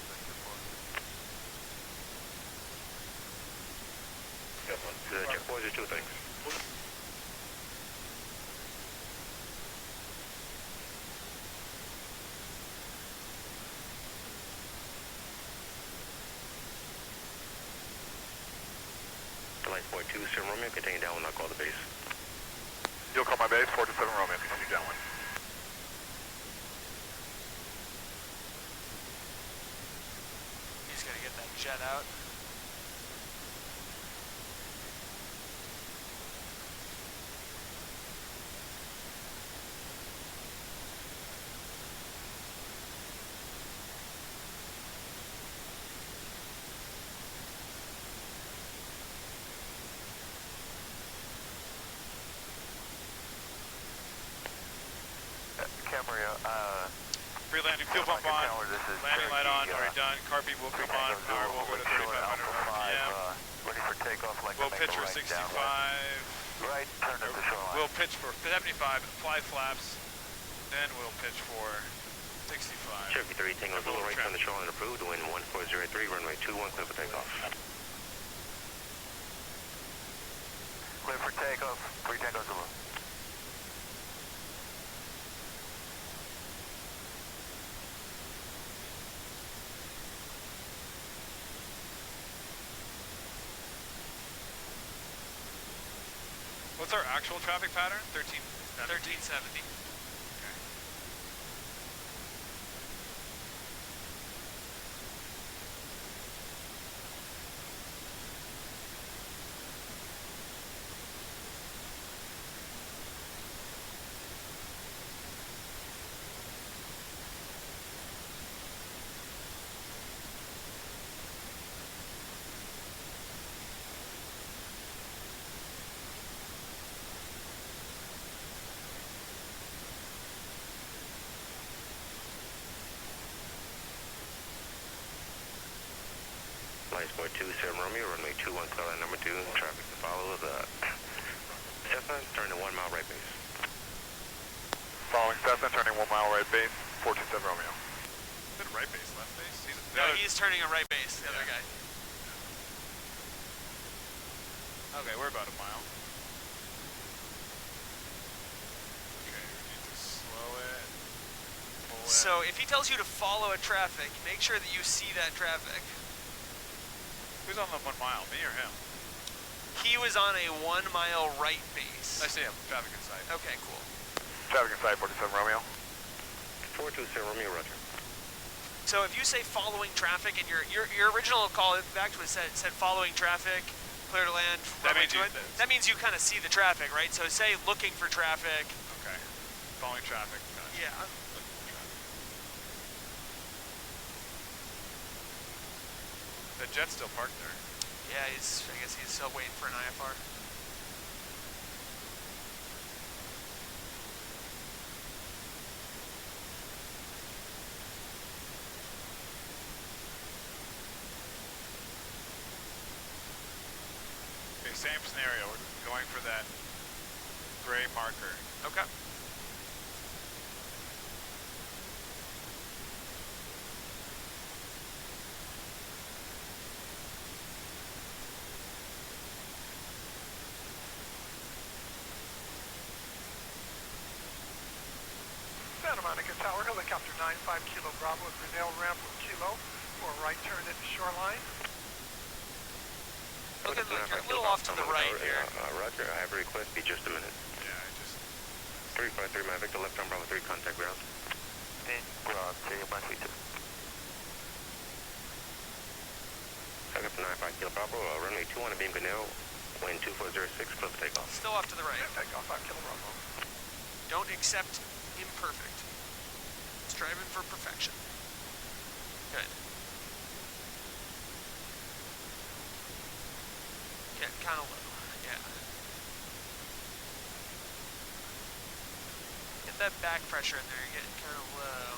Jet Force 2, thanks. Light 42, Sim Romeo, continue downwind, I'll call the base. You'll call my base, 427 Romeo, continue downwind. You just gotta get that jet out. Free landing, fuel pump on, landing light on, already done. Carby will come on, power will go to 3,500 RPM. Ready for takeoff like We'll pitch for 65. Right, turn to the shoreline. We'll pitch for 75, fly flaps. Then we'll pitch for 65. Cherokee 3, Tango Zulu, right on the shoreline approved, wind 1403, runway 21, clear for takeoff. Clear for takeoff, 3 Tango Zulu. What's our actual traffic pattern? 1370. Sport 2, Sim Romeo, runway 21, clear line number 2, traffic to follow the Cessna, turn to 1 mile right base. Following Cessna, turning 1 mile right base, 427 Romeo. Is it right base, left base? No, he's turning a right base, the other guy. Okay, we're about a mile. Okay, we need to slow it. Pull it. So if he tells you to follow a traffic, make sure that you see that traffic. Who's on the 1 mile, me or him? He was on a 1 mile right base. I see him, traffic in sight. Okay, cool. Traffic in sight, 47 Romeo. 427 Romeo, roger. So if you say following traffic and your original call back to it said following traffic, clear to land, That means that means you kind of see the traffic, right? So say looking for traffic. Okay. Following traffic. Gotcha. Yeah. The jet's still parked there. Yeah, I guess he's still waiting for an IFR. Okay, same scenario. We're going for that gray marker. Okay. Santa Monica Tower, helicopter 95 Kilo Bravo with Grinnell ramp with Kilo for a right turn at the shoreline. Looking like you're a little off to the right here. Roger, I have a request, be just a minute. Yeah, I just... 353, my Victor, left on Bravo 3, contact ground. In ground, take my feet. Helicopter 95 Kilo Bravo, runway 21, beam Grinnell, wind 2406, clear for takeoff. Still off to the right. Takeoff 5 Kilo Bravo. Don't accept imperfect. Striving for perfection. Good. kind of low. Yeah. Get that back pressure in there. You're getting kind of low.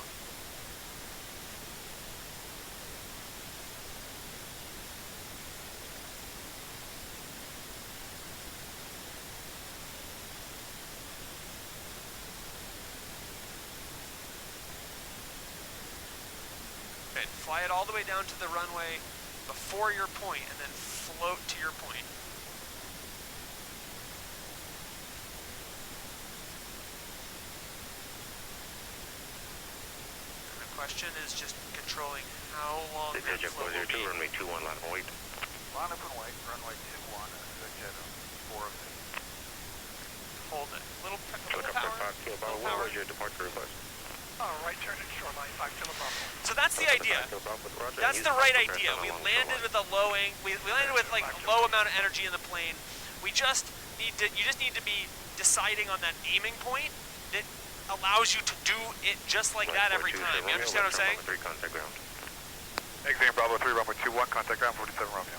Good. Fly it all the way down to the runway before your point, and then float to your point. And the question is just controlling how long that float will be. Runway 21, line up and wait. Line up and wait, runway 21, jet 4 of 2. Hold it. Little power. What was your departure request? Right turn at shoreline, 5 kilo Bravo. So that's the idea. That's the right idea. We landed with a low angle. We landed with like a low amount of energy in the plane. We just need to. You just need to be deciding on that aiming point that allows you to do it just like that every time. You understand what I'm saying? 3 contact ground. Exiting Bravo 3, runway 21, contact ground 47 Romeo.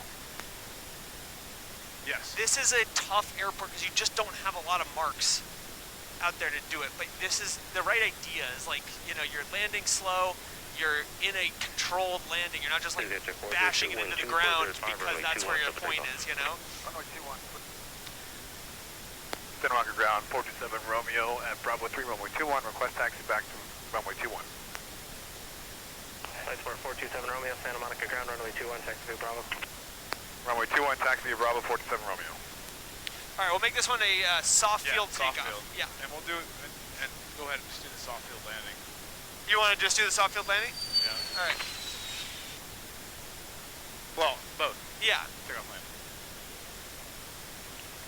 Yes. This is a tough airport because you just don't have a lot of marks out there to do it, but this is the right idea. Is like, you know, you're landing slow, you're in a controlled landing, you're not just like bashing it into the ground because that's where your point is, you know? Runway 21. Center Rocket ground 427 Romeo at Bravo 3, runway 21, request taxi back to runway 21. Flight Sport 427 Romeo, Santa Monica ground, runway 21, taxi to Bravo. Runway 21, taxi to Bravo 427 Romeo. All right, we'll make this one a soft field soft takeoff. field. Yeah. And we'll do it, and go ahead and just do the soft field landing. You want to just do the soft field landing? Yeah. All right. Well, both. Yeah. Takeoff landing.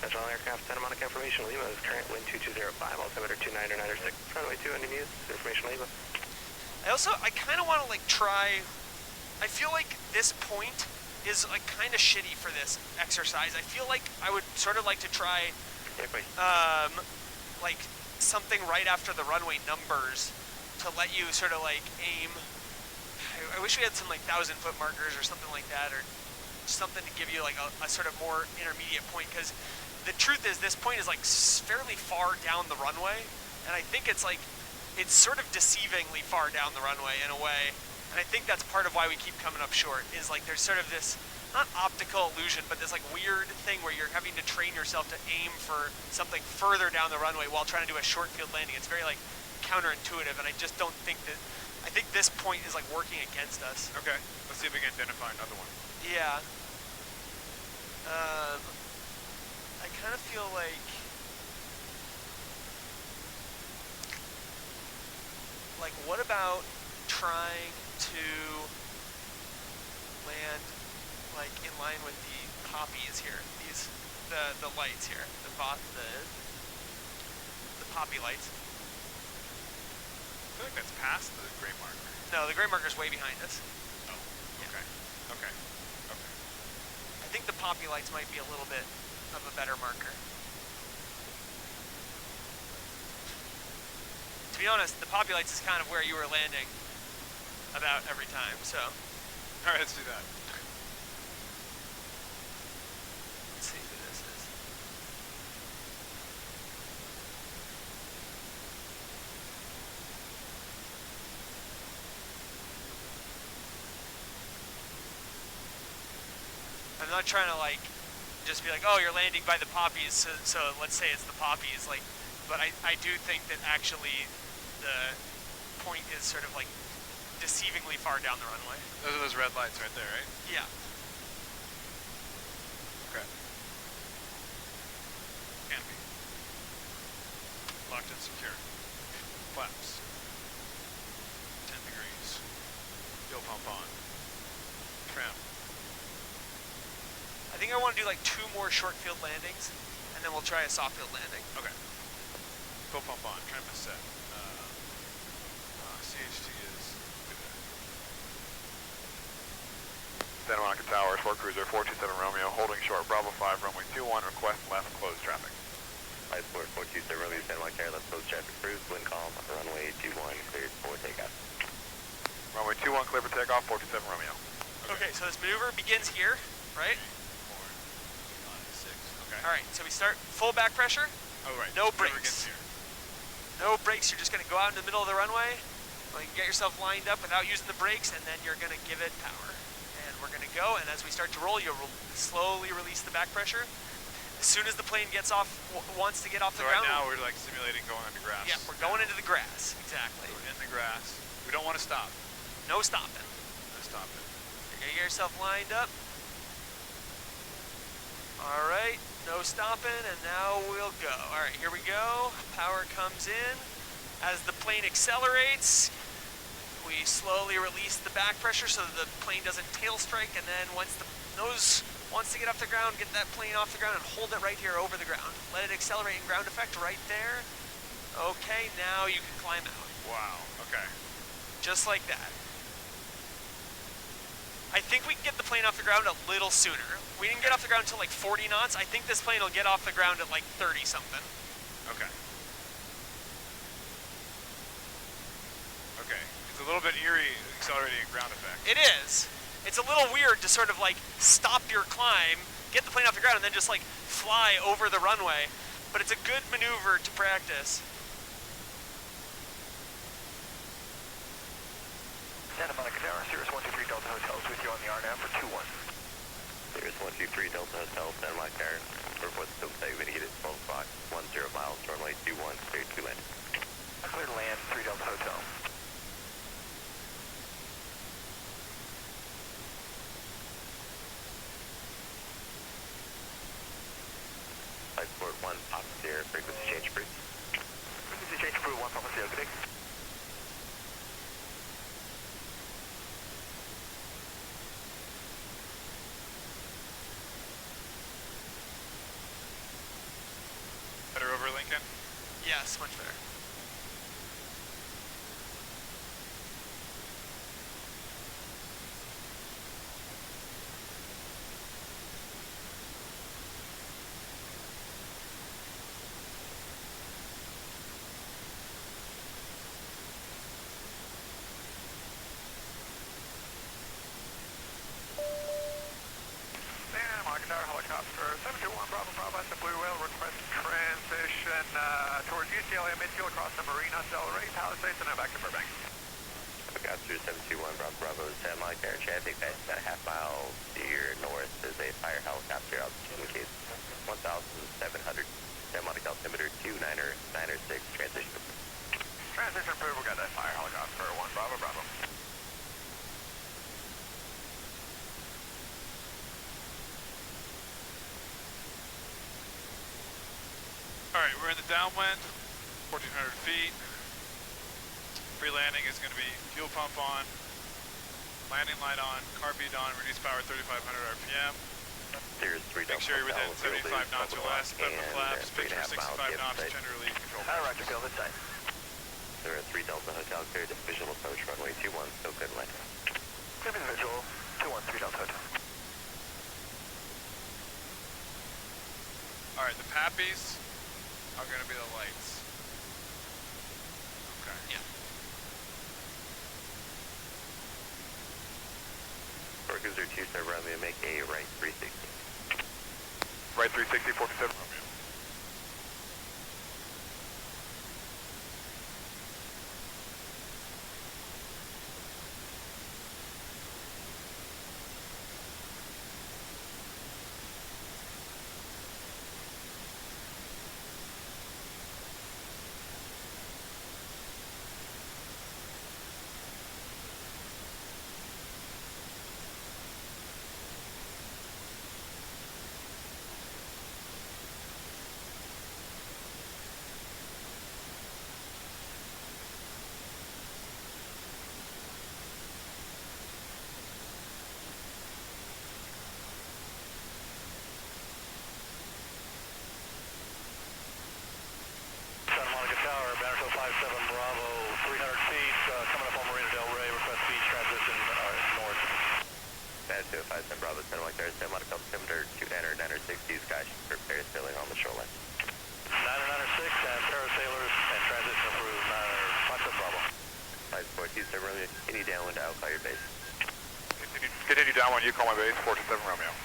Central aircraft, Santa Monica information, Lima is current wind 2205, altimeter 29906, runway 2 ending news, information Lima. I kind of want to like try, I feel like this point is like kind of shitty for this exercise. I feel like I would sort of like to try like something right after the runway numbers to let you sort of like aim. I wish we had some like 1,000-foot markers or something like that, or something to give you like a sort of more intermediate point, because the truth is this point is like fairly far down the runway, and I think it's like it's sort of deceivingly far down the runway in a way. And I think that's part of why we keep coming up short, is like there's sort of this, not optical illusion, but this like weird thing where you're having to train yourself to aim for something further down the runway while trying to do a short field landing. It's very like counterintuitive, and I just don't think that, I think this point is like working against us. Okay, let's see if we can identify another one. Yeah. I kind of feel like what about trying to land like in line with the poppies here, the lights here, the poppy lights. I feel like that's past the gray marker. No, the gray marker's way behind us. Oh, okay, okay, okay. I think the poppy lights might be a little bit of a better marker. To be honest, the poppy lights is kind of where you were landing about every time, so. All right, let's do that. Let's see who this is. I'm not trying to like, just be like, oh, you're landing by the poppies, so let's say it's the poppies, like, but I do think that actually the point is sort of like deceivingly far down the runway. Those are those red lights right there, right? Yeah. Okay. Canopy. Locked and secure. Flaps. 10 degrees. Fuel pump on. Trim. I think I want to do like 2 more short field landings, and then we'll try a soft field landing. Okay. Fuel pump on. Trim is set. CHT is good. Santa Monica Tower, Sportcruiser 427 Romeo, holding short, Bravo 5, runway 21, request left, close traffic. Flight Sport 427 Romeo, Santa Monica left, close traffic, cruise, wind calm, runway 21, cleared for takeoff. Runway 21, clear for takeoff, 427 Romeo. Okay, so this maneuver begins here, right? 4, 5, 6, All right, so we start full back pressure. Oh, right. No Whoever brakes. gets here. No brakes, you're just gonna go out in the middle of the runway. You can get yourself lined up without using the brakes, and then you're gonna give it power. And we're gonna go, and as we start to roll, you'll slowly release the back pressure. As soon as the plane gets off, wants to get off the So right ground. now we're like simulating going on the grass. Yeah, we're going into the grass, exactly. So we're in the grass. We don't want to stop. No stopping. No stopping. You're gonna get yourself lined up. All right, no stopping, and now we'll go. All right, here we go. Power comes in. As the plane accelerates, we slowly release the back pressure so that the plane doesn't tail strike, and then once the nose wants to get off the ground, get that plane off the ground and hold it right here over the ground. Let it accelerate in ground effect right there. Okay, now you can climb out. Wow, okay. Just like that. I think we can get the plane off the ground a little sooner. We didn't get off the ground until like 40 knots. I think this plane will get off the ground at like 30 something. Okay. Okay. It's a little bit eerie accelerating in ground effect. It is. It's a little weird to sort of like stop your climb, get the plane off the ground, and then just like fly over the runway. But it's a good maneuver to practice. Santa Monica Tower, Cirrus 123 Delta Hotel is with you on the RNAV for 2-1. Cirrus 123 Delta Hotel, Santa Monica Tower. Report the say we're going to get it 12 o'clock, 10 miles, runway 21, clear to land. Clear to land, 3 Delta Hotel. Flight support 1, Papa Sierra, frequency change approved. Frequency change approved, 1 Papa Sierra, good day. Better over Lincoln? Yes, much better. Santa Monica Tower helicopter 721 Bravo Bravo, that's the Blue Whale, request transition towards UCLA midfield across the Marina, Delray, Palisades, and then back to Burbank. Helicopter 721 Bravo Bravo, Santa Monica Air traffic, that's about a half mile to your north. There's a fire helicopter altitude case 1,700. Santa Monica altimeter 2996, transition. Transition approved, we got that fire helicopter 1 Bravo Bravo. Alright, we're in the downwind, 1,400 feet. Free landing is going to be fuel pump on, landing light on, carb bead on, reduced power 3,500 RPM. There's 3 Make sure you're within 75 knots or less, put the flaps, pitch for 65 knots, generally control. Roger, Bill, this side. There are 3 Delta Hotel cleared to visual approach runway 21, so good land. Clear to visual, 213 Delta Hotel. Alright, the Pappies are going to be the lights. Okay. Yeah. Sportcruiser 2 star Romeo, make a right 360. Right 360, 47 Romeo. Santa Monica Tower, Bannersville 57 Bravo, 300 feet, coming up on Marina Del Rey, request beach transition north. Bannersville 57 Bravo, Santa Monica Air, Santa Monica altimeter 2960, sky for parasailing on the shoreline. 996 and parasailers and transition approved, 57 Bravo. Flight support 2 star Romeo, any downwind, I'll call your base. Continue downwind, you call my base, 47 Romeo.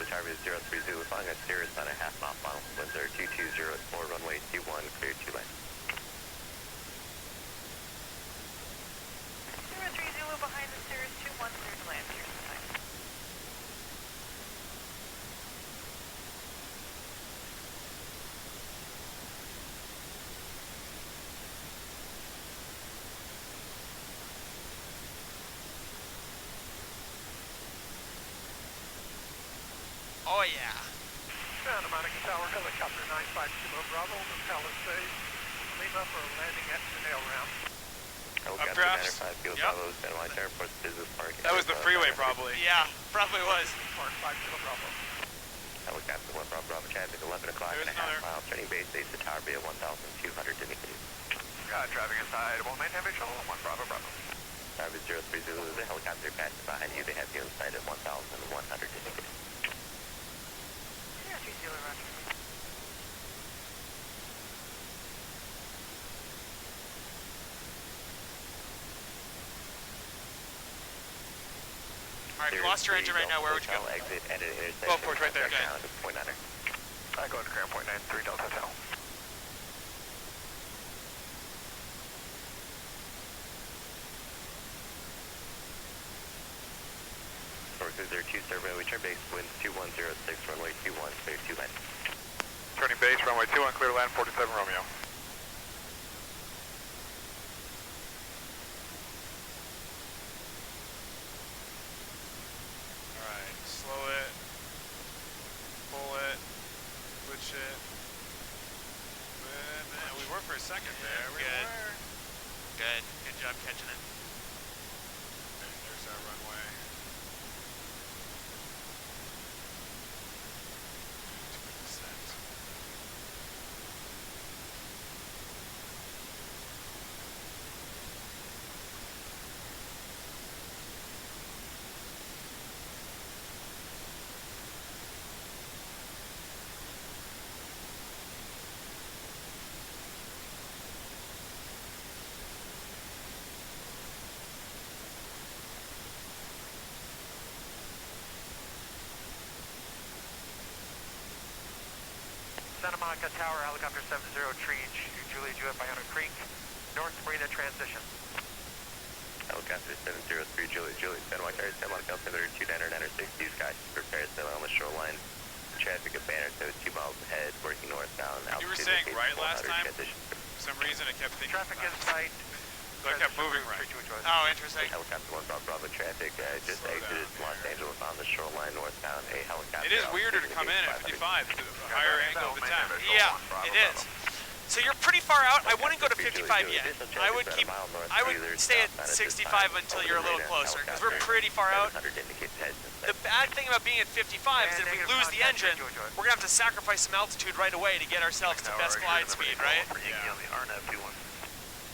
The tower Target 03 Zulu, flying a Cirrus on a half-mile final. Winds are 220 at 4, runway 21, clear 2 lane. 03 Zulu behind the Cirrus 21, clear to land. Here's the time. Oh yeah. Santa Monica Tower, helicopter 95 Kilo Bravo, the Palisades, Lima for landing at Chanel Round. Helicopter Updrafts. 95 Kilo Yep. Bravo, Santa Monica Airport Business Park. That was the freeway, probably. Yeah, probably was. Park 5 Kilo Bravo. Helicopter 1 Bravo, Bravo traffic, 11 o'clock There's and a half another. mile, turning base base to Tower Bay at 1,200 indicated. Traffic inside, 1 maintain visual, 1 Bravo Bravo. Tower Bay 03 Zulu, the helicopter passing behind you, they have you inside at 1,100 indicated. 03 Zulu, roger. All right, you lost your engine right now. Where would you go? Exit at an intersection. Go for it, right there. Contact ground at point 9. I go to ground point 93 Delta Hotel. Sportcruiser 2 survey, we turn base, wind 2106, runway 21, clear 2 lane. Turning base, runway 21, clear to land, 47 Romeo. Alright, slow it. Pull it. Switch it. And we were for a second there. We Good. were. Good. Good job catching it. Okay, there's our runway. Descent. Santa Monica Tower, helicopter 70 Julia Juliet, Bayona Creek, North Marina transition. Helicopter 703, Juliet, Santa Monica, Santa Monica, altimeter 29960, skies prepare to sail on the shoreline. Traffic at Banner, so 2 miles ahead, working northbound. You were altitude saying indicates right last 400 time? transition. For some reason, I kept thinking. Traffic in sight. So I kept moving right. Oh, interesting. Helicopter 1 Bravo traffic just Slow exited down Los Angeles on the shoreline northbound. A helicopter. It is weirder to come in at 55 to the higher angle of attack. Yeah, it is. So you're pretty far out. I wouldn't go to 55 yet. I would stay at 65 until you're a little closer, because we're pretty far out. The bad thing about being at 55 is if we lose the engine, we're gonna have to sacrifice some altitude right away to get ourselves to best glide speed, right?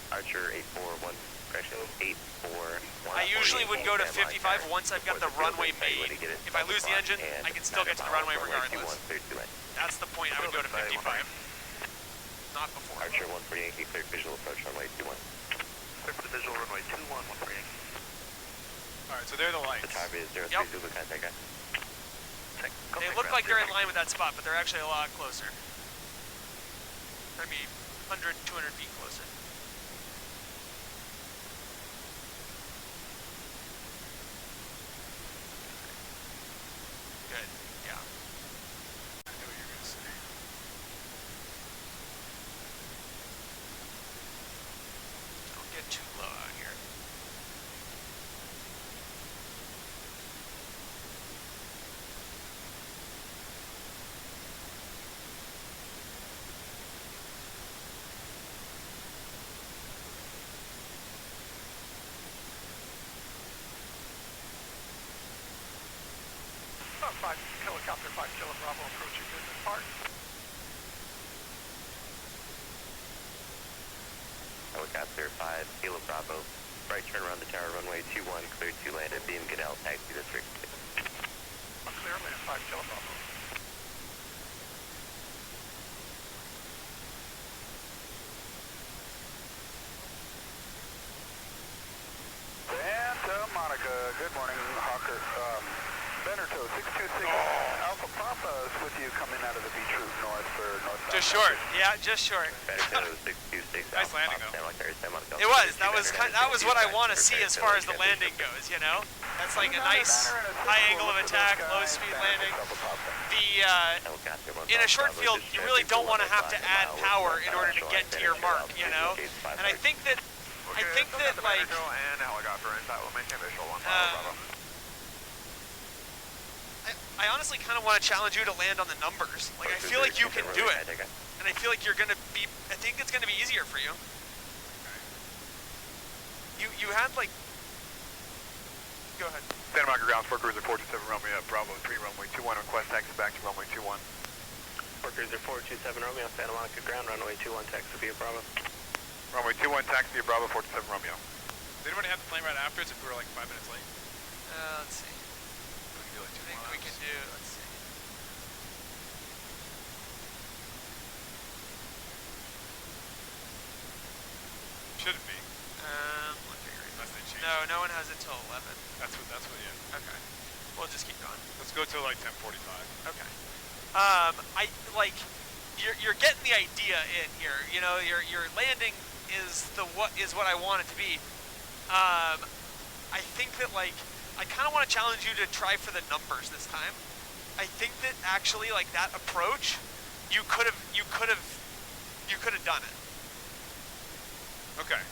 Archer 841, correction, 841. I usually would go to 55 once I've got the runway made. If I lose the engine, I can still get to the runway regardless. That's the point. I would go to 55. Not before. Archer 1 Yankee, cleared visual approach runway 21. Clear for the visual runway 21, 1 for Yankee. Alright, so they're the lights. The target is 03 Yep. Zulu, contact guy. They look like they're in line with that spot, but they're actually a lot closer. They're gonna be 100, 200 feet closer. Good, yeah. I knew what you were going to say. Don't get too low out here. Helicopter 5 Kilo Bravo approaching Business Park. Helicopter 5 Kilo Bravo, right turn around the tower runway 21, cleared to land at Beam Goodell, taxi district. Clear land 5 Kilo Bravo. Santa Monica, good morning, Hawker. Bennerto, 626 Alpha Papa is with you coming out of the beach route north for northbound. Just short. Yeah, just short. Bennerto 626 Nice landing, though. It was. That was what I want to see as far as the landing goes. You know, that's like a nice high angle of attack, low speed landing. In a short field, you really don't want to have to add power in order to get to your mark. You know, and I think that like. And helicopter inside will maintain visual 1 Bravo. I honestly kind of want to challenge you to land on the numbers. Like, I feel like you can do it. And I feel like you're going to be, I think it's going to be easier for you. You had, like, go ahead. Santa Monica Ground, Sportcruiser 427 Romeo, Bravo 3, runway 21, request taxi back to runway 21. Sportcruiser 427 Romeo, Santa Monica Ground, runway 21, taxi via Bravo. Runway 21, taxi via Bravo 427 Romeo. Does anybody have the plane right after us if we were like 5 minutes late? Let's see. We can do like 2 I think miles. we can do, let's see. Shouldn't be. Let's figure it. Unless they change. No one has it till 11. That's what, yeah. Okay. We'll just keep going. Let's go till like 10:45. Okay. You're getting the idea in here. You know, your landing is what I want it to be. I think that like I kind of want to challenge you to try for the numbers this time. I think that actually like that approach, you could have done it. Okay.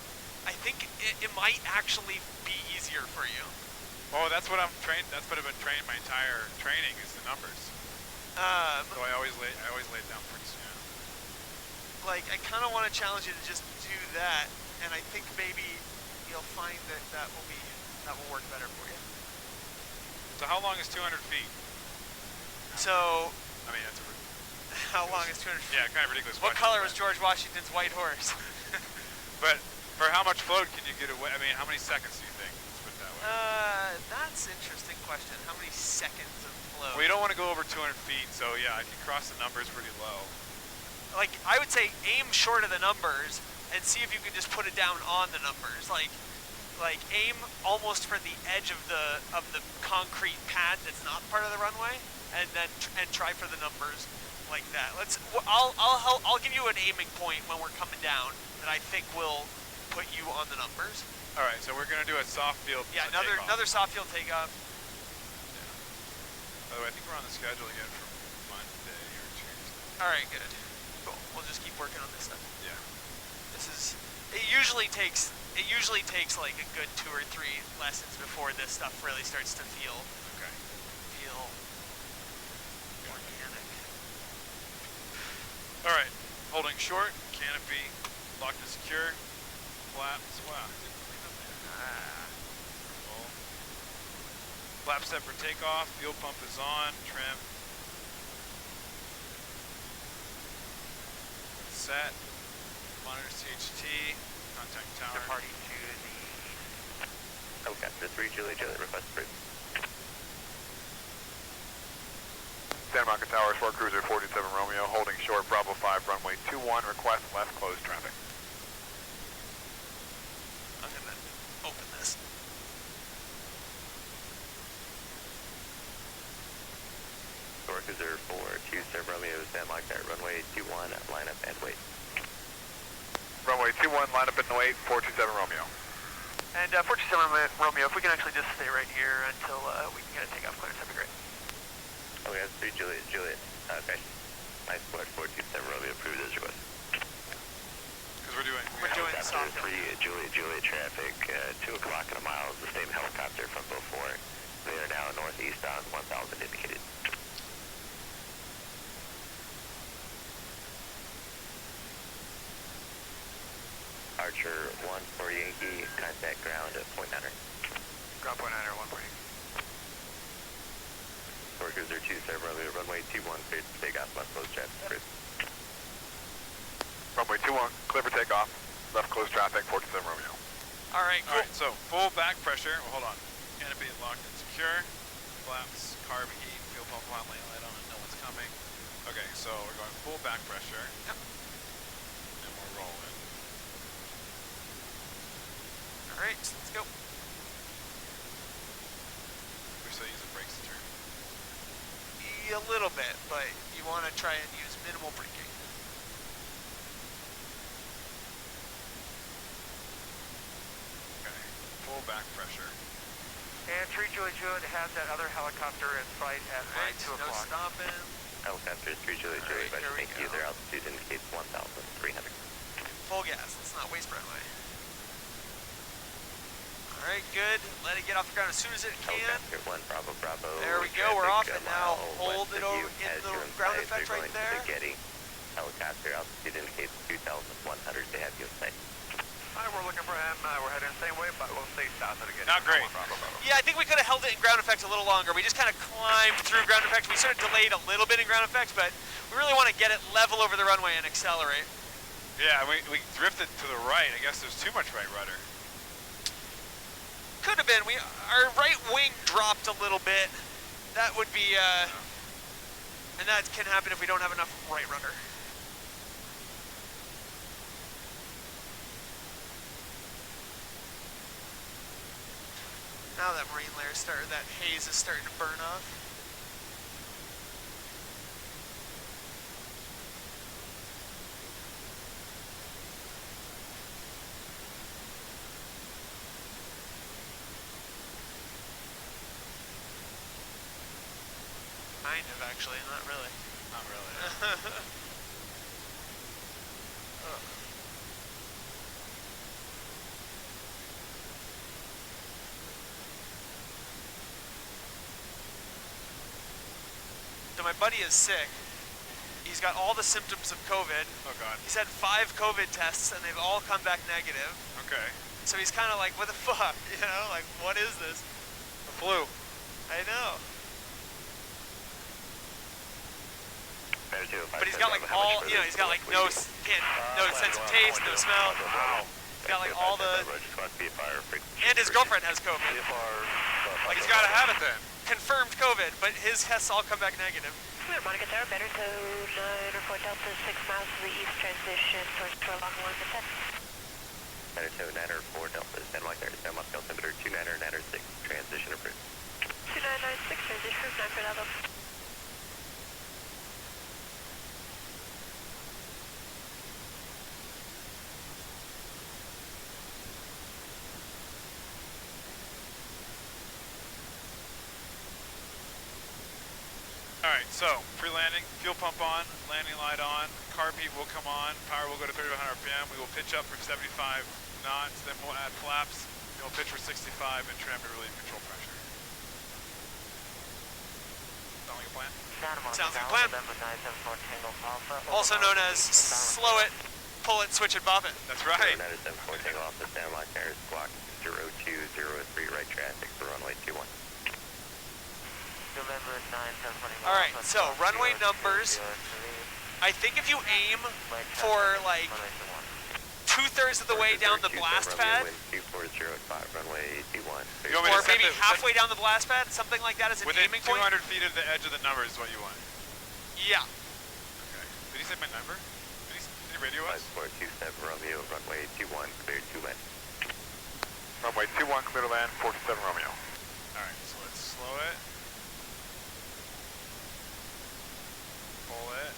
I think it might actually be easier for you. Oh, that's what I'm trained. That's what I've been trained my entire training is the numbers. So I always lay it down pretty soon. Like I kind of want to challenge you to just do that, and I think maybe you'll find that will work better for you. So how long is 200 feet? So. I mean, that's how long is 200 feet? Yeah, kind of ridiculous. What color was George Washington's white horse? But for how much float can you get away? I mean, how many seconds do you think? Let's put it that way. That's an interesting question. How many seconds of float? Well, you don't want to go over 200 feet, so yeah, if you cross the numbers pretty low. Like, I would say aim short of the numbers and see if you can just put it down on the numbers. Like aim almost for the edge of the concrete pad that's not part of the runway, and then try for the numbers like that. I'll give you an aiming point when we're coming down that I think will put you on the numbers. All right, so we're gonna do a soft field. Yeah, takeoff. another soft field takeoff. Yeah. By the way, I think we're on the schedule again for Monday or Tuesday. All right, good. Cool. We'll just keep working on this stuff. Yeah. It usually takes like a good 2 or 3 lessons before this stuff really starts to feel organic. All right, holding short, canopy, locked and secure, flaps. Wow, didn't clean up there. Roll. Flap set for takeoff. Fuel pump is on. Trim. Set. Monitor CHT. Contact tower. Departing to the Helicopter 3, Juliet, request approved. Santa Monica Tower, Sportcruiser 427 Romeo, holding short, Bravo 5, runway 21, request left closed traffic. I'm gonna open this. Sportcruiser 427 Romeo, Santa Monica, runway 21, line up and wait. Runway 21, line up and wait, 427 Romeo. And 427 Romeo, if we can actually just stay right here until we can get a takeoff clearance, that'd be great. Okay, that's 3 Juliet. Okay. Nice sport, 427 Romeo, approved as requested. Because we're doing soft. 3 Juliet traffic, 2 o'clock in a mile is the same helicopter from before. They are now northeast on 1000 indicated. Archer 1 for Yankee, contact ground at Point Niner. Ground point 9 1 point. Sportcruiser 27 Romeo, runway 21, cleared for takeoff, left closed traffic, approved. Runway 21, clear for takeoff, left closed traffic, 427 Romeo. All right, cool. All right, so full back pressure. Well, hold on. Canopy locked and secure. Flaps, carb heat, fuel pump on, lane light on, no one's coming. Okay, so we're going full back pressure. Yep. And we're rolling. All right, let's go. Wish I use the brakes to turn. maybe a little bit, but you want to try and use minimal braking. Okay, full back pressure. And 3 Juliet has that other helicopter in flight at Right, 2 no o'clock. stopping. Helicopter 3 Juliet Juliet, Alright, here we thank you. go. Their altitude indicates 1,300. Full gas, let's not waste runway. All right, good. Let it get off the ground as soon as it can. Helicopter 1 Bravo Bravo. There we go, we're off, traffic and now a mile hold west it of over you in as the you're ground inside. effect They're right going to there. the Getty. Helicopter altitude indicates 2,100. They have you in sight. Alright, we're looking for him. We're heading the same way, but we'll stay south of the Getty. Not great. Bravo, Bravo. Yeah, I think we could have held it in ground effect a little longer. We just kind of climbed through ground effect. We sort of delayed a little bit in ground effect, but we really want to get it level over the runway and accelerate. Yeah, we drifted to the right. I guess there's too much right rudder. Could have been. Our right wing dropped a little bit. That would be, and that can happen if we don't have enough right rudder. Now that marine layer started, that haze is starting to burn off. Kind of, actually, not really. Not really. Ugh. So my buddy is sick. He's got all the symptoms of COVID. Oh God. He's had 5 COVID tests and they've all come back negative. Okay. So he's kind of like, what the fuck? You know, like, what is this? The flu. I know. But he's got like all, you know, he's got like no sense of taste, no smell. He's got like all the, and his girlfriend has COVID. Like he's got to have it then. Confirmed COVID, but his tests all come back negative. Monica Tower, better to 9 or 4 Delta, 6 miles to the east, transition towards Long 1 to 10. Better to 9 or 4 Delta, San Mark there, San Mark altimeter 29 or 9 or 6, transition approved. 2996, transition approved, 9 for Delta. Alright, so pre-landing, fuel pump on, landing light on, carb heat will come on, power will go to 3,500 RPM, we will pitch up for 75 knots, then we'll add flaps, then we'll pitch for 65 and trim to relieve control pressure. Sound like a plan? Sounds like a plan. Also known as slow it, pull it, switch it, bop it. That's right. 974 take off the San Mark there, squawk 0203 right traffic for runway 21. All right, so runway numbers. I think if you aim for like 2/3 of the way down the blast pad, runway 21. or maybe halfway down the blast pad, something like that as an within aiming 200 point. feet of the edge of the number is what you want. Yeah. Okay. Did he say my number? Did he radio us? 5427 Romeo, runway 21, cleared to land. Runway 21, clear to land, 47 Romeo. Alright, so let's slow it. Pull it.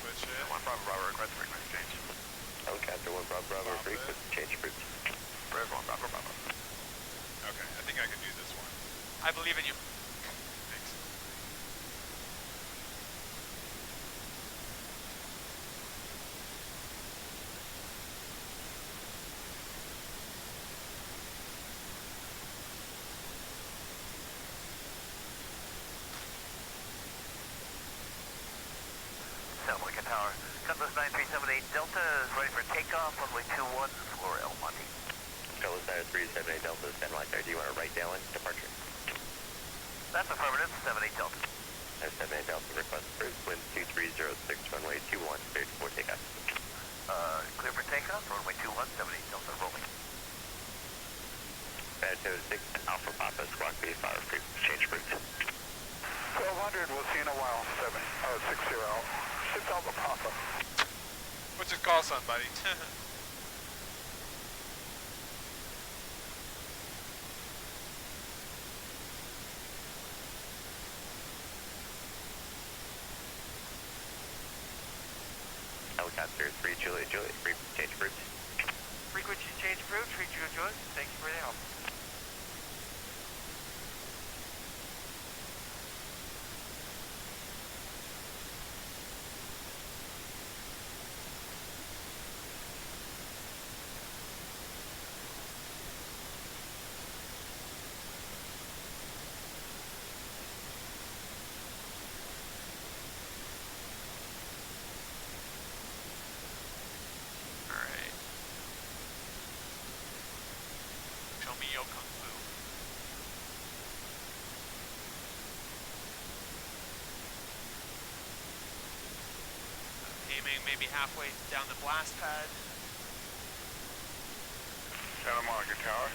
Switch it. 1 Bravo Bravo, request frequency change. Helicopter 1 Bravo Bravo, frequency change approved. Bridge 1 Bravo Bravo. Okay, I think I can do this one. I believe in you. Thanks. San Monica Tower. Cutlass 9378 Delta is ready for takeoff, runway 21 for El Monte. Cutlass 9378 Delta, San Mark there. Do you want to write down departure? That's affirmative, 78 Delta. 78 Delta, request approved. Wind 2306, runway 21, cleared for takeoff. Clear for takeoff, runway 21, 78 Delta, rolling. Badge 06, Alpha Papa, squawk B, fire approved, change approved. 1200, we'll see you in a while, 60. 6 Alpha Papa. What's your call sign, buddy? helicopter 3 Juliet Juliet, change approved. Frequency change approved, 3 Juliet Juliet. Thank you for the help. Alright. Show me your kung fu. Aiming maybe halfway down the blast pad. Santa Monica Tower.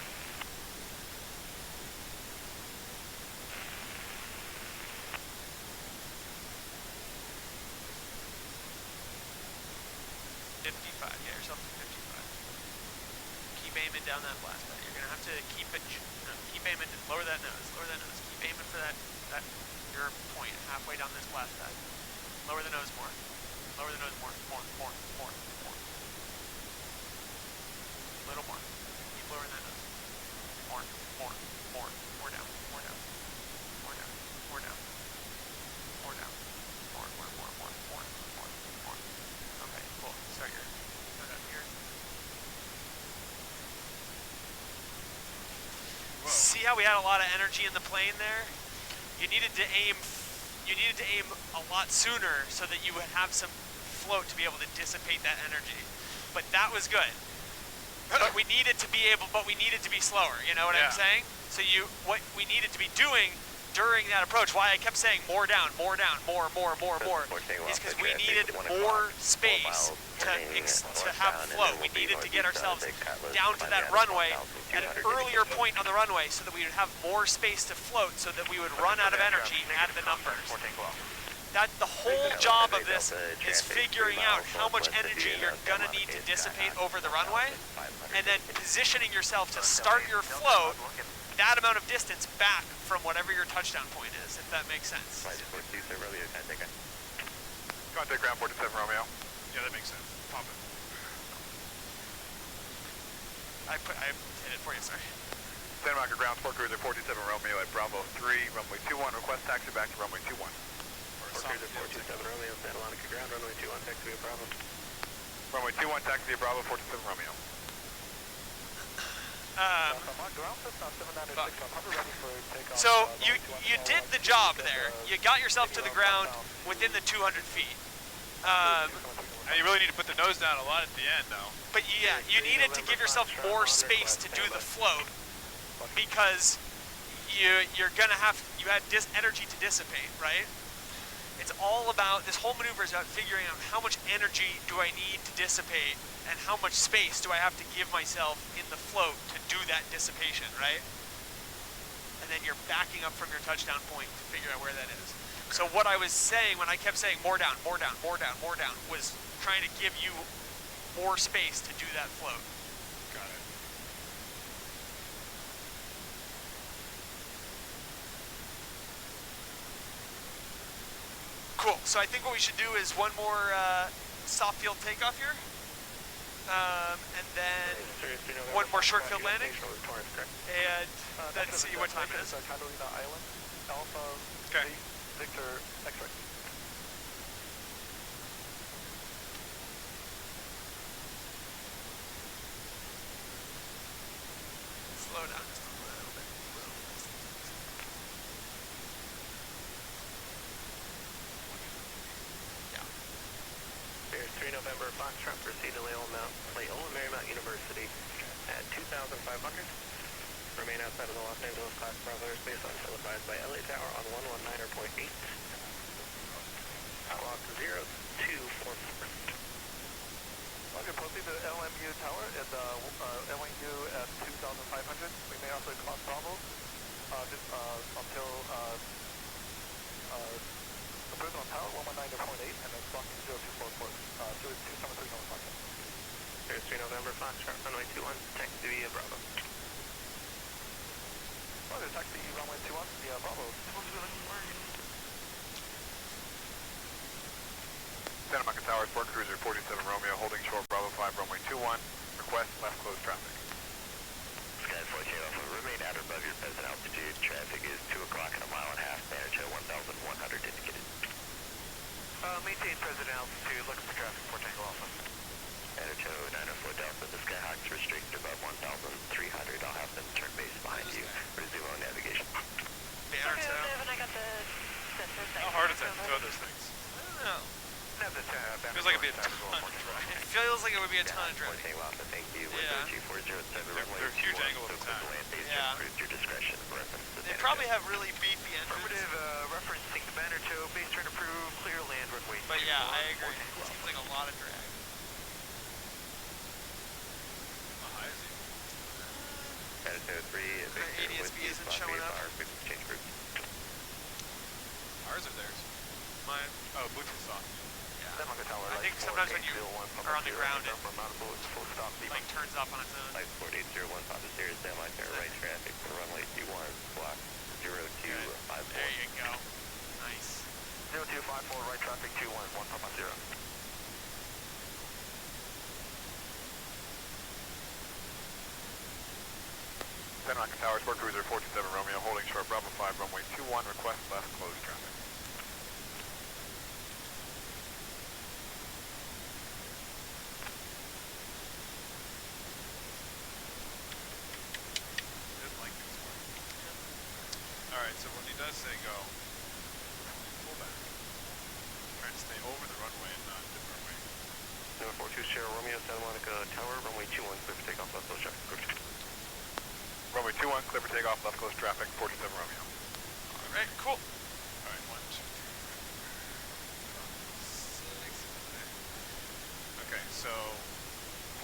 Get yourself to 55. Keep aiming down that blast pad. You're gonna have to keep it, keep aiming, lower that nose, keep aiming for that your point halfway down this blast pad. Lower the nose more. Lower the nose more. Little more. Keep lowering that nose. More down. More down. Okay, cool. Start your nose up here. Whoa. See how we had a lot of energy in the plane there? You needed to aim a lot sooner so that you would have some float to be able to dissipate that energy. But that was good. But we needed to be slower, you know what I'm saying? So what we needed to be doing during that approach, why I kept saying more down, more, is because we needed more space to have flow. We needed to get ourselves down to that runway at an earlier point on the runway so that we would have more space to float so that we would run out of energy at the numbers. The whole job of this is figuring out how much energy you're going to need to dissipate over the runway and then positioning yourself to start your float that amount of distance back from whatever your touchdown point is, if that makes sense. Contact ground 47 Romeo. Yeah, that makes sense. Pop it. I hit it for you, sorry. Santa Monica ground, Sportcruiser 47 Romeo at Bravo 3, runway 21, request taxi back to runway 21. Sportcruiser 47 Romeo, Santa Monica ground, runway 21, taxi to Bravo. Runway 21, taxi to Bravo 47 Romeo. So you did the job there. You got yourself to the ground within the 200 feet. Now you really need to put the nose down a lot at the end, though. But yeah, you needed to give yourself more space to do the float because you had energy to dissipate, right? It's all about, this whole maneuver is about figuring out how much energy do I need to dissipate and how much space do I have to give myself in the float to do that dissipation, right? And then you're backing up from your touchdown point to figure out where that is. So what I was saying when I kept saying more down, was trying to give you more space to do that float. Got it. Cool. So I think what we should do is one more soft field takeoff here. And then one more short field landing. And let's see what time it is. Okay. Victor X-ray. Slow down just a little bit. Yeah. Bears 3 November, Foxtrot, proceed to Loyola Marymount University at 2,500. Remain outside of the Los Angeles Class Bravo airspace until advised by LA Tower on 119.8. Clock 0244. Okay, proceed to LMU Tower at LMU at 2,500. We may also cross Bravo until approved on tower 119.8 and then blocking 0244. 273 North Foxtrot. There's 3 November Foxtrot, runway 21, taxi via Bravo. Roger, taxi runway 21 via Bravo. Santa Monica Tower, Sportcruiser 427 Romeo, holding short Bravo 5, runway 21, request left close traffic. Sky 4 Takeoff, remain at or above your present altitude. Traffic is 2 o'clock and a mile and a half. Manager 1,100 indicated. Maintain present altitude, looking for traffic for Takeoff. Manager 904 Delta, the Skyhawks restricted above 1,300. I'll have them turn base behind you. Resume on navigation. Banner tail. I got the sensors. How hard is that to throw those things? I don't know. Feels like it'd be a ton of drag. It feels like it would be a ton of drag. Thank you. Yeah. 2407 They're huge angle at the time. Yeah. Your discretion. They probably have really beefy engines. Affirmative, referencing the banner toe, base turn approved, clear land runway. But yeah, I agree. It seems like a lot of drag. How high is he? Manager 3, Our ADSB isn't showing up. Change group. Ours or theirs? Mine. Oh, Bluetooth's off. Yeah. I think sometimes when you are on the ground, it like turns off on its own. Flight 4801, Papa Sierra, stand by, right traffic for runway 21, block 0254. There you go. Nice. 0254, right traffic 21, 1 Papa Sierra. Santa Monica Tower, Sportcruiser 427 Romeo, holding short Bravo 5, runway 21, request left close traffic. Didn't like these ones. Alright, so when he does say go, pull back. Trying to stay over the runway and not the runway. Number 42 Sierra Romeo, Santa Monica Tower, runway 21, clear for takeoff, left close traffic. Runway 21, clear for takeoff, left close traffic, 427 Romeo. Alright, cool. Alright, 1, 2, 3, 4, 5, 6. Okay, so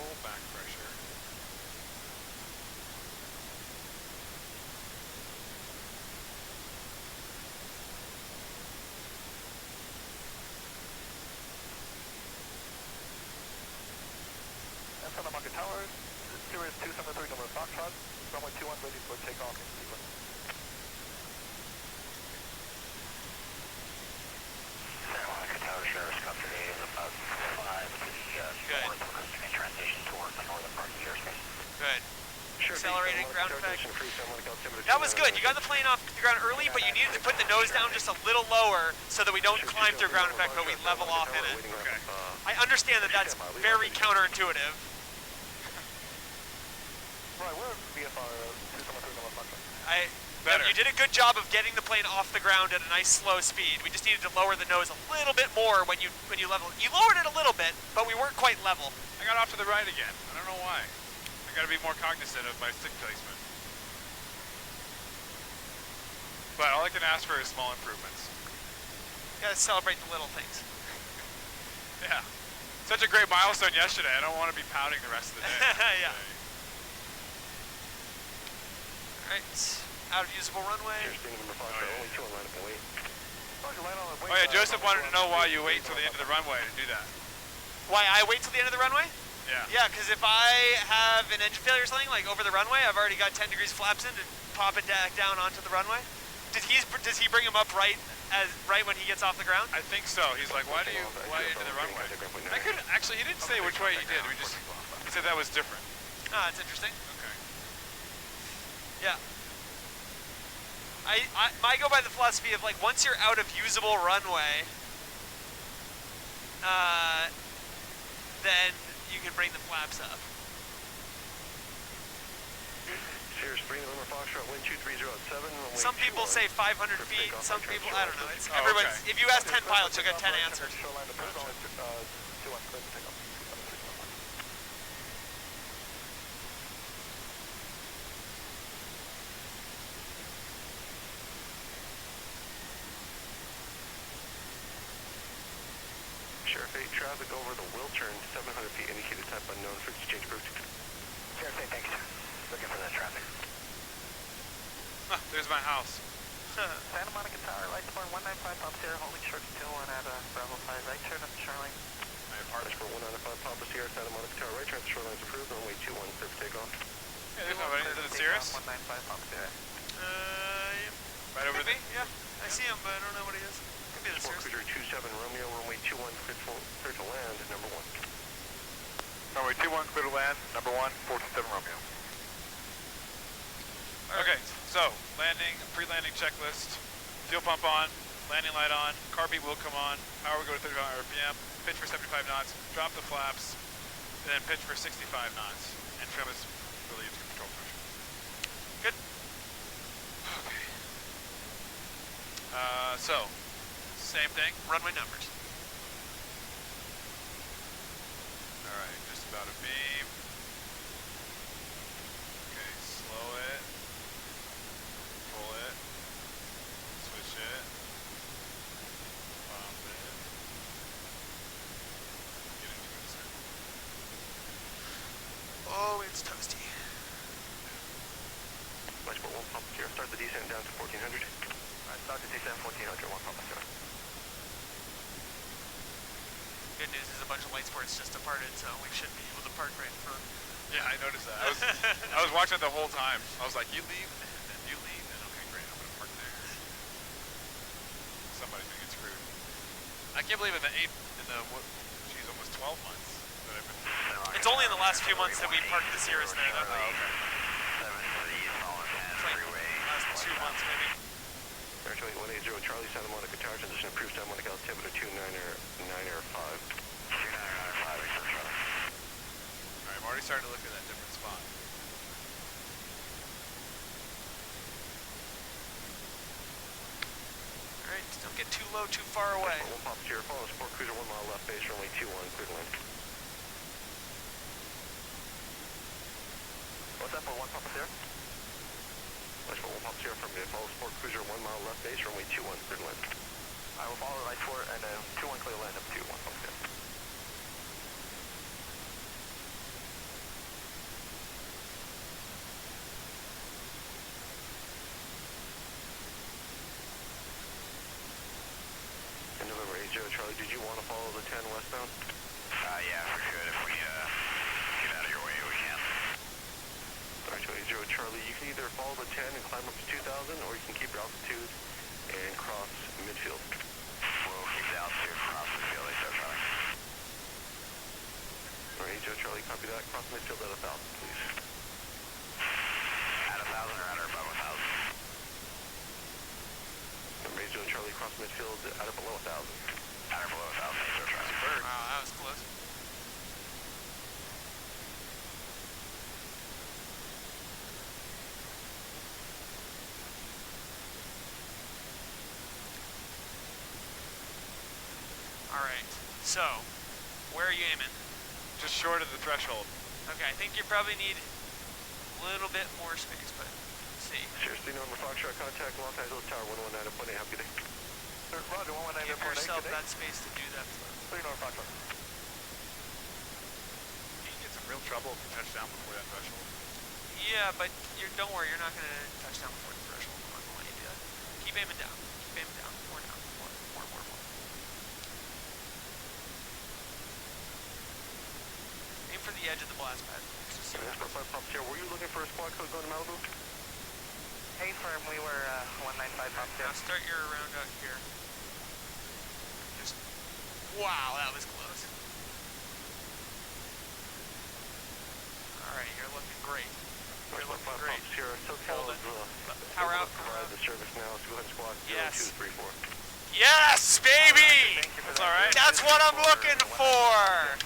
full back pressure. Santa Monica Tower, Sirius 273, number Foxtrot, runway 21, ready for takeoff in sequence. Santa Monica Tower, Sheriff's Company is about 5 to the north of us in transition towards the northern part of the airspace. Good. Sure, Accelerating ground effect. Free, That was good. You got the plane off the ground early, but you needed to put the nose down just a little lower so that we don't climb through ground effect, but we level off in it. Okay. I understand that that's very counterintuitive. Right, we're VFR 273, number Foxtrot. You did a good job of getting the plane off the ground at a nice slow speed. We just needed to lower the nose a little bit more when you level. You lowered it a little bit, but we weren't quite level. I got off to the right again. I don't know why. I gotta be more cognizant of my stick placement. But all I can ask for is small improvements. You gotta celebrate the little things. Yeah. Such a great milestone yesterday. I don't want to be pouting the rest of the day. Yeah. Alright, out of usable runway. Oh yeah, Joseph wanted to know why you wait till the end of the runway to do that. Why I wait till the end of the runway? Yeah. Yeah, because if I have an engine failure or something, like over the runway, I've already got 10 degrees flaps in to pop it back down onto the runway. Does he bring him up right when he gets off the ground? I think so. He's like, why into the runway? I couldn't actually. He didn't say which way he did. He said that was different. Ah, that's interesting. Okay. Yeah. I go by the philosophy of like once you're out of usable runway, then you can bring the flaps up. Some people say 500 feet. Some people, I don't know. It's everyone's. If you ask 10 pilots, you'll get 10 answers. Sheriff 8, traffic over the Wiltern, 700 feet, indicated type unknown, frequency change approved. Sheriff 8, thanks. Looking for that traffic. There's my house. Santa Monica Tower, light sport 195 Papa Sierra, holding short still on at Bravo 5, right turn up the shoreline. My apartment. For 195 Papa Sierra, Santa Monica Tower, right turn, shoreline is approved, runway 21, clear for takeoff. Yeah, there's nobody. Is it Cirrus? 195 Papa Sierra. Right over there? Yeah, I see him, but I don't know what he is. Could be the Cirrus. Sportcruiser 27 Romeo, runway 21, clear to land, number 1. Runway 21, clear to land, number 1, 427 Romeo. Okay, so landing, pre-landing checklist, fuel pump on, landing light on, carb will come on, power will go to 35 RPM, pitch for 75 knots, drop the flaps, and then pitch for 65 knots, and trim is relieved to control pressure. Good. Okay. So, same thing. Runway numbers. All right, just about a beam. Okay, slow it. Pull it. Switch it. Pump it. Get into it, sir. Oh, it's toasty. Much but 1 pump here. Start the descent down to 1400. Start the descent 1400, 1 pump here. Good news is a bunch of light sports just departed, so we should be able to park right in front. Yeah, I noticed that. I was watching it the whole time. I was like, you leave, and then you leave, and okay, great, I'm gonna park there. Somebody's gonna get screwed. I can't believe geez, almost 12 months that I've been. It's only in the last few months that we parked the Cirrus there, though. Okay. It's like last 2 months, maybe. Air 180 Charlie, Santa Monica Tower, transition approved, Santa Monica altimeter 29 or 5. 29 or 5, Alright, I'm already starting to look at that different spot. Alright, just don't get too low, too far away. 1 pop here, follow Sportcruiser 1 mile left base, runway 21, clear to land. What's that for 1 pop here? Nice for 1 pop here from me, follow Sportcruiser 1 mile left base, runway 21, clear to land. I will follow right for it, and then 21 clear to land up to 1 pop here. Charlie, did you want to follow the 10 westbound? Yeah, if we could. If we get out of your way, we can. Alright, 80 Charlie, you can either follow the 10 and climb up to 2,000, or you can keep your altitude and cross midfield. We'll keep the altitude across the field, 80 Charlie. Alright, 80 Charlie, copy that. Cross midfield at 1,000, please. At 1,000 or at or above 1,000? Alright, 80 Charlie, cross midfield at or below 1,000. At or below 1,000, 80 Charlie. Bird. Wow, that was close. Alright, so, where are you aiming? Just short of the threshold. Okay, I think you probably need a little bit more space, but let's see. Sure, Steve, number Foxtrot, contact Los Angeles Tower, 119.8, happy day. Roger, Give 119.8 yourself today. that space to do that flow. 3 North Foxtrot. You can get some real trouble if you touch down before that threshold. Yeah, but don't worry, you're not going to touch down before the threshold. I'm not going to let you do that. Keep aiming down. Keep aiming down. More down. More. Aim for the edge of the blast pad. Just see what happens. Pumps here. Were you looking for a squad code going to Malibu? Hey, firm, we were 195 up there. Now start your round out here. Just, wow, that was close. Alright, you're looking great. You're looking great. Pumps here. Hold it. Power out. Provide the service now. So go ahead and squad Yes. 0234. Yes, baby! That's alright. That's what I'm looking for!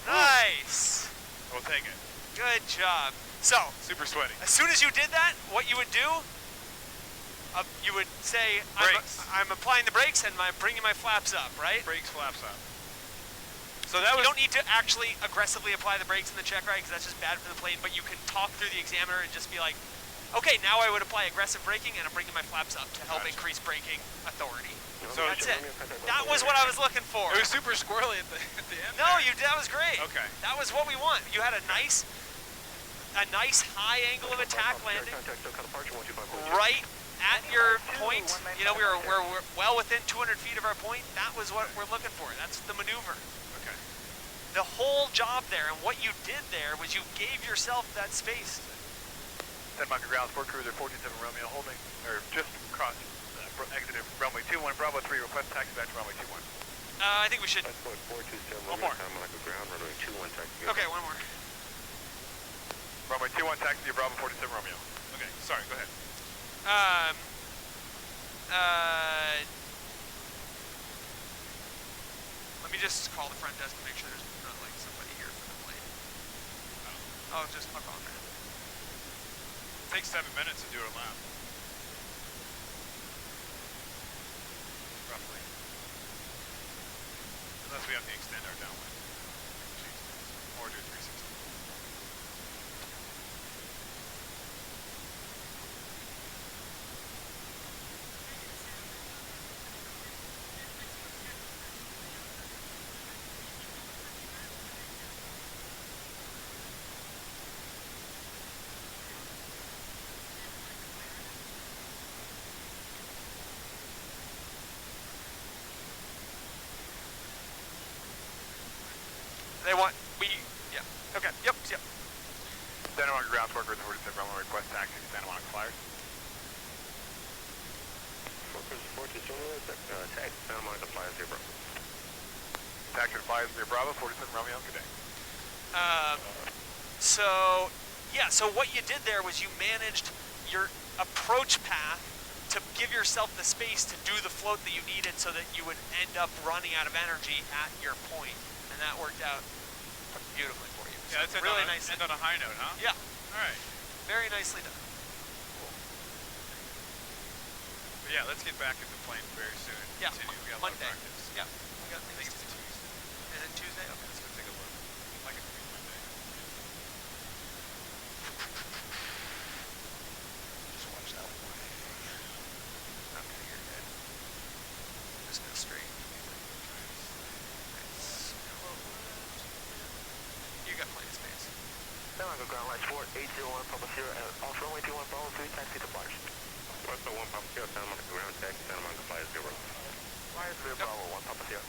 Nice! We'll take it. Good job. So, Super sweaty. as soon as you did that, what you would do, you would say, I'm applying the brakes and I'm bringing my flaps up, right? Brakes, flaps up. So that you don't need to actually aggressively apply the brakes in the check ride because that's just bad for the plane, but you can talk through the examiner and just be like, okay, now I would apply aggressive braking and I'm bringing my flaps up to help increase braking authority. So that's it. That was what I was looking for. It was super squirrely at the end. No, that was great. Okay. That was what we want. You had a nice high angle of attack landing. Right at your point. You know, we're well within 200 feet of our point. That was what we're looking for. That's the maneuver. Okay. The whole job there, and what you did there was you gave yourself that space. 10 Micro Ground, Sportcruiser 427 Romeo, holding, or just crossing exited runway 21, Bravo 3, request taxi back to runway 21. I think we should. Passport 427 One more. Santa Monica ground, runway 21, taxi. Okay, one more. Runway 21, taxi to Bravo 47 Romeo. Okay, sorry, go ahead. Let me just call the front desk to make sure there's not like somebody here for the plane. I'll call her. It takes 7 minutes to do a lap. Roughly. Unless we have to extend our downwind. Or do 360. They want, yeah, okay, yep. Santa Monica ground, Sportcruiser 47 Romeo, request taxi to Santa Monica Flyers. Sportcruiser 427, taxi Santa Monica Flyers 0. Taxi to Flyers 0 Bravo 47 Romeo, good day. So what you did there was you managed your approach path to give yourself the space to do the float that you needed so that you would end up running out of energy at your point. And that worked out beautifully for you. Yeah, that's really nice. End on a high note, huh? Yeah. All right. Very nicely done. Cool. But yeah, let's get back in the plane very soon. Yeah, Continue. We got Monday. a lot of practice. Yeah, we got I think things it's to do. Tuesday. Is it Tuesday? Okay. Let's go take a look. I can be Monday. Just watch that one. Okay, you're good. Just go straight. Nice. You got plenty of space. Santa Monica ground, line 4801, Papa Sierra, off runway 21, Bravo 3, taxi to Flyers. Passport 1, Papa Sierra, Santa Monica ground, taxi Santa Monica Flyers 0. Flyers 0, Bravo 1, Papa Sierra.